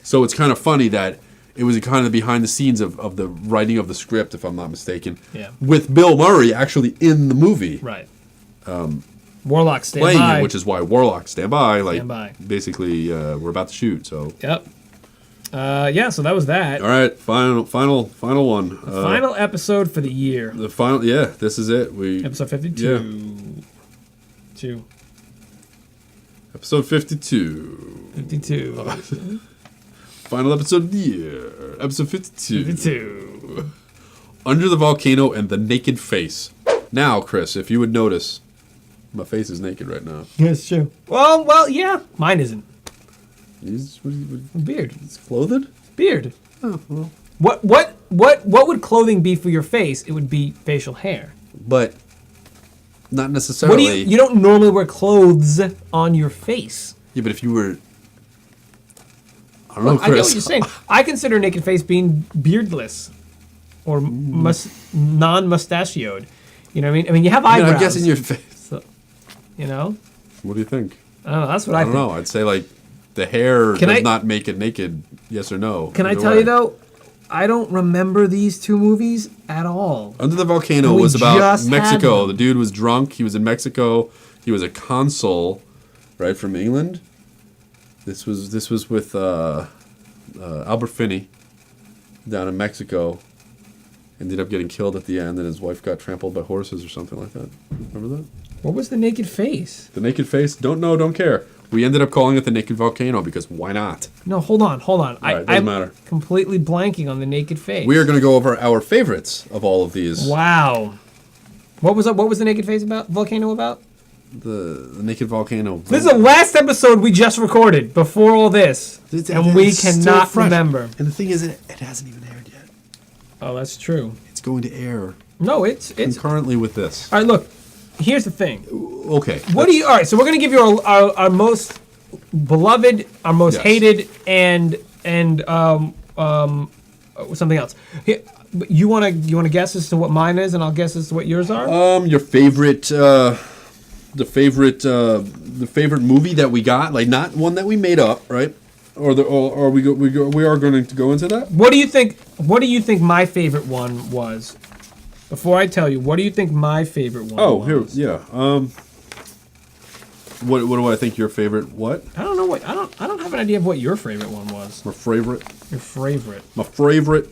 So it's kind of funny that it was kind of behind the scenes of the writing of the script, if I'm not mistaken. Yeah. With Bill Murray actually in the movie. Right. Warlock Stand playing By. It, which is why Warlock Stand By. Stand By. Basically, we're about to shoot. So. Yep. So that was that. All right. Final one. The final episode for the year. The final. Yeah. This is it. Episode 52. Yeah. Episode 52. 52. Final episode of the year. Episode 52. Under the Volcano and the Naked Face. Now, Chris, if you would notice, my face is naked right now. Yeah, it's true. Well, yeah. Mine isn't. Beard. It's clothed? Beard. Oh, well. What would clothing be for your face? It would be facial hair. But not necessarily. You don't normally wear clothes on your face. Yeah, but if you were... I don't know, Chris. I get what you're saying. I consider naked face being beardless or non-mustachioed. You know what I mean? I mean, you have eyebrows. I'm guessing your face. So, you know? What do you think? I don't know. That's what I think. I don't know. I'd say, like, the hair does not make it naked, yes or no. Can I tell you, though? I don't remember these two movies at all. Under the Volcano was about Mexico. The dude was drunk. He was in Mexico. He was a consul, right, from England. This was with Albert Finney down in Mexico ended up getting killed at the end, and his wife got trampled by horses or something like that. Remember that? What was the naked face? The naked face? Don't know, don't care. We ended up calling it the Naked Volcano because why not? No, hold on. Doesn't matter. Completely blanking on the naked face. We are going to go over our favorites of all of these. Wow. What was the naked face volcano about? The Naked Volcano. This is the last episode we just recorded before all this, and we cannot remember. And the thing is, it hasn't even aired yet. Oh, that's true. It's going to air. No, it's concurrently with this. All right, look. Here's the thing. Okay. All right, so we're gonna give you our most beloved, our most hated, and something else. Here, you wanna guess as to what mine is, and I'll guess as to what yours are. Your favorite, the favorite movie that we got, like not one that we made up, right? We are going to go into that. What do you think? What do you think my favorite one was? Before I tell you, what do you think my favorite one was? Oh, here, yeah. What do I think your favorite? What? I don't know what. I don't have an idea of what your favorite one was. My favorite. Your favorite. My favorite.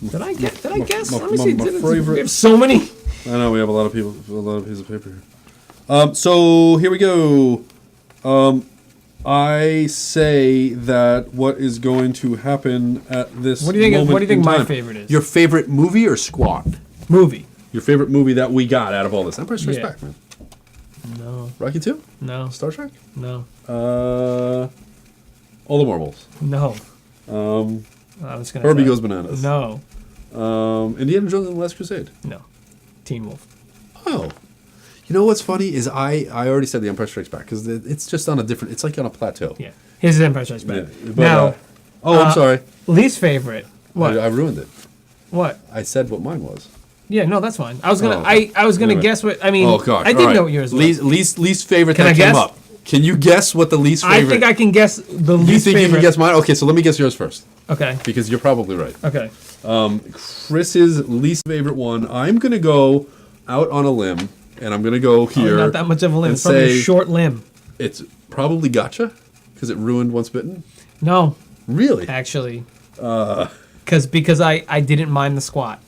Did I guess? Let me my see. favorite. We have so many. I know we have a lot of pieces of paper here. So here we go. I say that what is going to happen at this What do you think? What do you think my time, favorite is? Your favorite movie or squad? Movie. Your favorite movie that we got out of all this? Empire Strikes Back, man. No. Rocky 2? No. Star Trek? No. All the Marbles. No. I was gonna Herbie say. Goes Bananas. No. Indiana Jones and the Last Crusade. No. Teen Wolf. Oh. You know what's funny is I already said The Empire Strikes Back because it's just on a different. It's like on a plateau. Yeah. His is Empire Strikes Back. Yeah, but, Now. I'm sorry. Least favorite. What? I ruined it. What? I said what mine was. Yeah. No, that's fine. I was gonna. okay. I was gonna Anyway. guess what. I mean. Oh God! I didn't know what yours was. Least favorite Can that I came guess? up. Can you guess what the least favorite? I think I can guess the You least think favorite. you can guess mine? Okay, so let me guess yours first Okay. because you're probably right. Okay. Chris's least favorite one. I'm gonna go out on a limb, and I'm gonna go here. Not that much of a limb. and It's probably a say short limb. It's probably Gotcha because it ruined Once Bitten. No, Really? actually. Because I didn't mind the squat.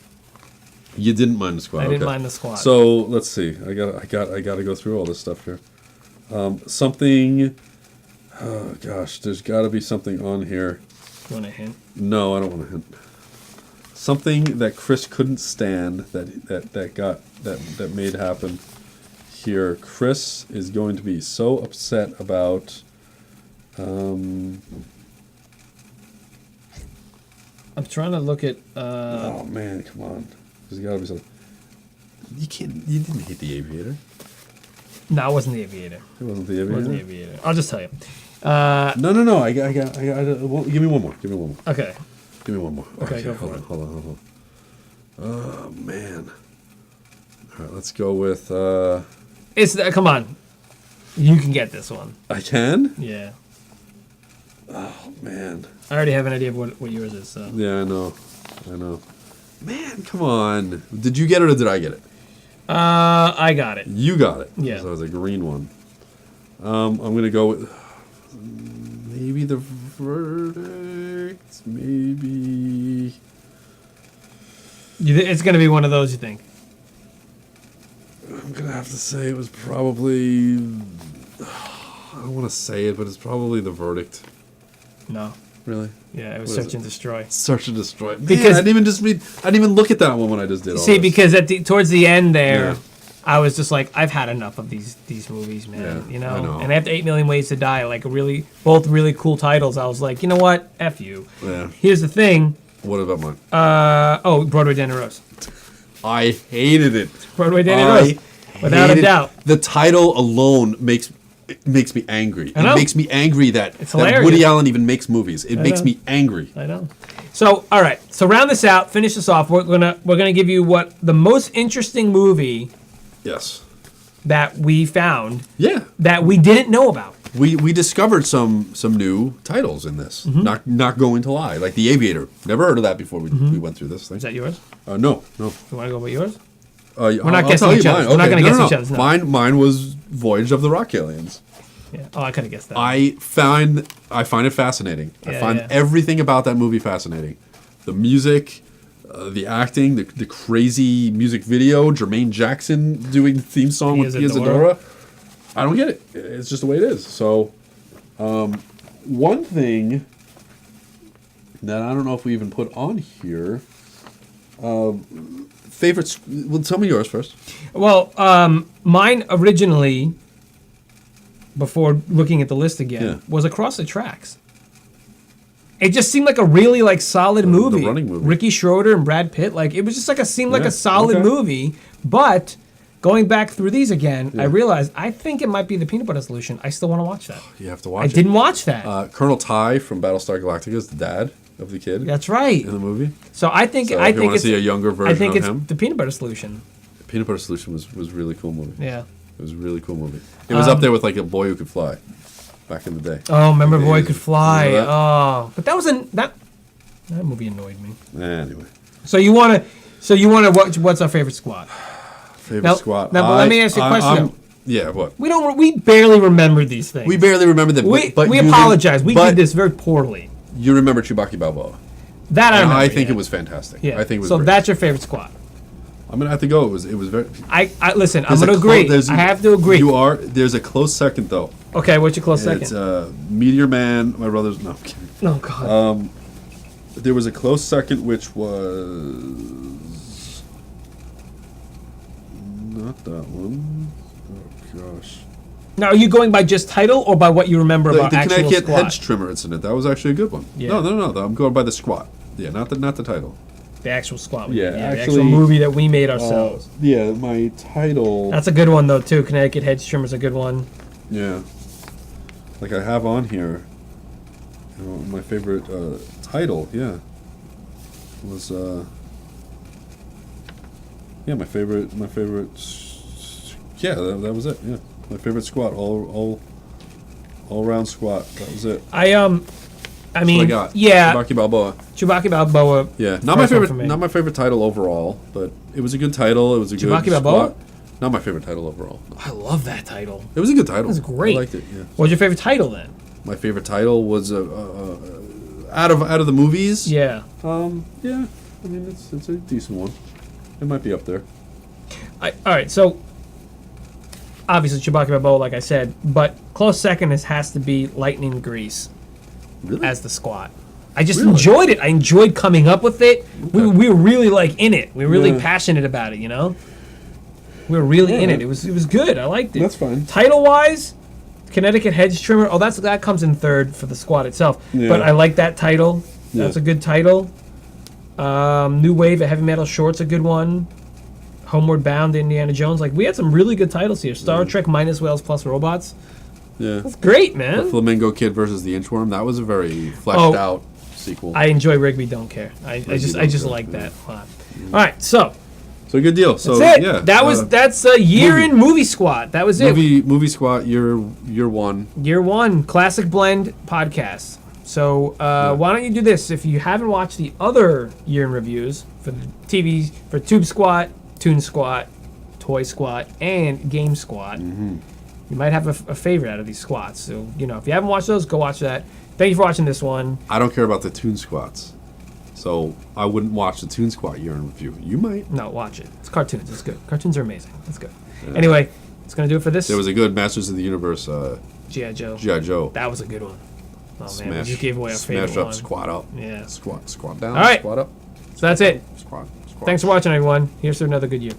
You didn't mind the squat. I didn't okay. mind the squat. So let's see. I got to go through all this stuff here. Something. Oh gosh, there's got to be something on here. You want a hint? No, I don't want to hint. Something that Kris couldn't stand that made happen here. Kris is going to be so upset about. I'm trying to look at. Oh man, come on! There's got to be something. You didn't hit the Aviator. No, it wasn't the Aviator. It wasn't the It Aviator. wasn't the Aviator. I'll just tell you. No. I got. Give me one more. Okay. Give me one more. Okay, go for hold it. Hold on. Oh man. All right, let's go with. Come on. You can get this one. I can. Yeah. Oh man. I already have an idea of what yours is. So. Yeah, I know. Man, come on. Did you get it or did I get it? I got it. You got it. Yeah. So it was a green one. I'm gonna go with maybe the verdict. Maybe. It's gonna be one of those. You think? I'm gonna have to say it was probably. I don't want to say it, but it's probably The Verdict. No. Really? Yeah, it was What is Search and Destroy. Search and Destroy. Man, Because- I didn't even look at that one when I just did all See, this. because towards the end there, Yeah. I was just like, I've had enough of these movies, man. Yeah, You know? I know. And after 8 Million Ways to Die, like both really cool titles, I was like, you know what? F you. Yeah. Here's the thing. What about mine? Broadway Danny Rose. I hated it. Broadway Danny Rose. Without a hated- doubt. The title alone makes me angry. I know. It makes me angry that hilarious. Woody Allen even makes movies. It makes know. me angry. I know. So, all right. So round this out, finish this off. We're gonna give you what the most interesting movie Yes. that we found Yeah. that we didn't know about. We discovered some new titles in this. Mm-hmm. Not going to lie, like The Aviator. Never heard of that before. We went through this thing. Is that yours? No. You want to go with yours? We're not guessing each other's. We're not gonna guess each other's, no. Mine was Voyage of the Rock Aliens. Yeah. Oh, I could have guessed that. I find it fascinating. I find everything about that movie fascinating. The music, the acting, the crazy music video, Jermaine Jackson doing the theme song with Piazzadora. I don't get it. It's just the way it is. So, one thing that I don't know if we even put on here. Favorites. Well, tell me yours first. Well, mine originally, before looking at the list again, was Across the Tracks. It just seemed like a really solid movie. The running movie. Ricky Schroeder and Brad Pitt. It was just seemed like a solid movie. But going back through these again, I realized I think it might be the Peanut Butter Solution. I still want to watch that. You have to watch it. I didn't watch that. Colonel Ty from Battlestar Galactica is the dad of the kid. That's right. In the movie. So I think if you want to see a younger version of him. I think it's the Peanut Butter Solution. The Peanut Butter Solution was a really cool movie. Yeah. It was a really cool movie. It was up there with A Boy Who Could Fly back in the day. Oh, remember Boy Could Fly? That? Oh, but that movie annoyed me. Anyway. So you want to what's our favorite squad? Squad. Now, but let me ask you a question. Yeah, what? We barely remember these things. We barely remember them. We apologize. We did this very poorly. You remember Chewbacca Balboa? That I remember. I think it was fantastic. Yeah. I think it was. So great. That's your favorite squad. I'm gonna have to go. It was very. Listen. I'm gonna agree. I have to agree. There's a close second though. Okay, what's your close second? It's Meteor Man. My brother's no. I'm kidding. Oh God. There was a close second, which was not that one. Oh gosh. Now, are you going by just title or by what you remember about the actual Connecticut squad? hedge trimmer incident? That was actually a good one. Yeah. No. I'm going by the squad. Yeah, not the title. The actual squad. Yeah, the actual movie that we made ourselves. Yeah, my title. That's a good one though too. Connecticut hedge trimmer's a good one. Yeah. I have on here. My favorite title. Yeah. Was my favorite. Yeah, that was it. Yeah. My favorite squat, all round squat. That was it. I mean, what I got. Yeah. Chewbacca Balboa. Yeah, not my favorite. Not my favorite title overall, but it was a good title. It was a good Chewbacca Balboa. Squat. Not my favorite title overall. I love that title. It was a good title. It was great. I liked it. Yeah. What's your favorite title then? My favorite title was out of the movies. Yeah. Yeah. I mean, it's a decent one. It might be up there. All right. So obviously Chewbacca Balboa, like I said, but close second has to be Lightning Grease. Really? As the squad. I just enjoyed it. I enjoyed coming up with it. Okay. We were really in it. We were really passionate about it. We were really in it. It was good. I liked it. That's fine. Title wise, Connecticut hedge trimmer. Oh, that comes in third for the squad itself. Yeah. But I like that title. That's a good title. New Wave of Heavy Metal Short's a good one. Homeward Bound, Indiana Jones. We had some really good titles here. Star Trek minus Whales plus Robots. Yeah. That's great, man. The Flamingo Kid versus the Inchworm. That was a very fleshed out sequel. I enjoy Rigby Don't Care. I just like that a lot. All right, so good deal. So that's it. Yeah, that's a year in Movie Squat. That was it. Movie Squat year one. Year one Classic Blend podcast. So why don't you do this? If you haven't watched the other year in reviews for the TV, for Tube Squat, Toon Squat, Toy Squat, and Game Squat, you might have a favorite out of these squats. So if you haven't watched those, go watch that. Thank you for watching this one. I don't care about the Toon Squats. So I wouldn't watch the Toon Squat year in review. You might. No, watch it. It's cartoons. It's good. Cartoons are amazing. It's good. Yeah. Anyway, it's going to do it for this. There was a good Masters of the Universe. G.I. Joe. G.I. Joe. That was a good one. Oh, man. We just gave away our favorite Smash up, one. squat up. Yeah. Squat down. All right. Squat up. So that's it. Squat. Thanks for watching, everyone. Here's to another good year.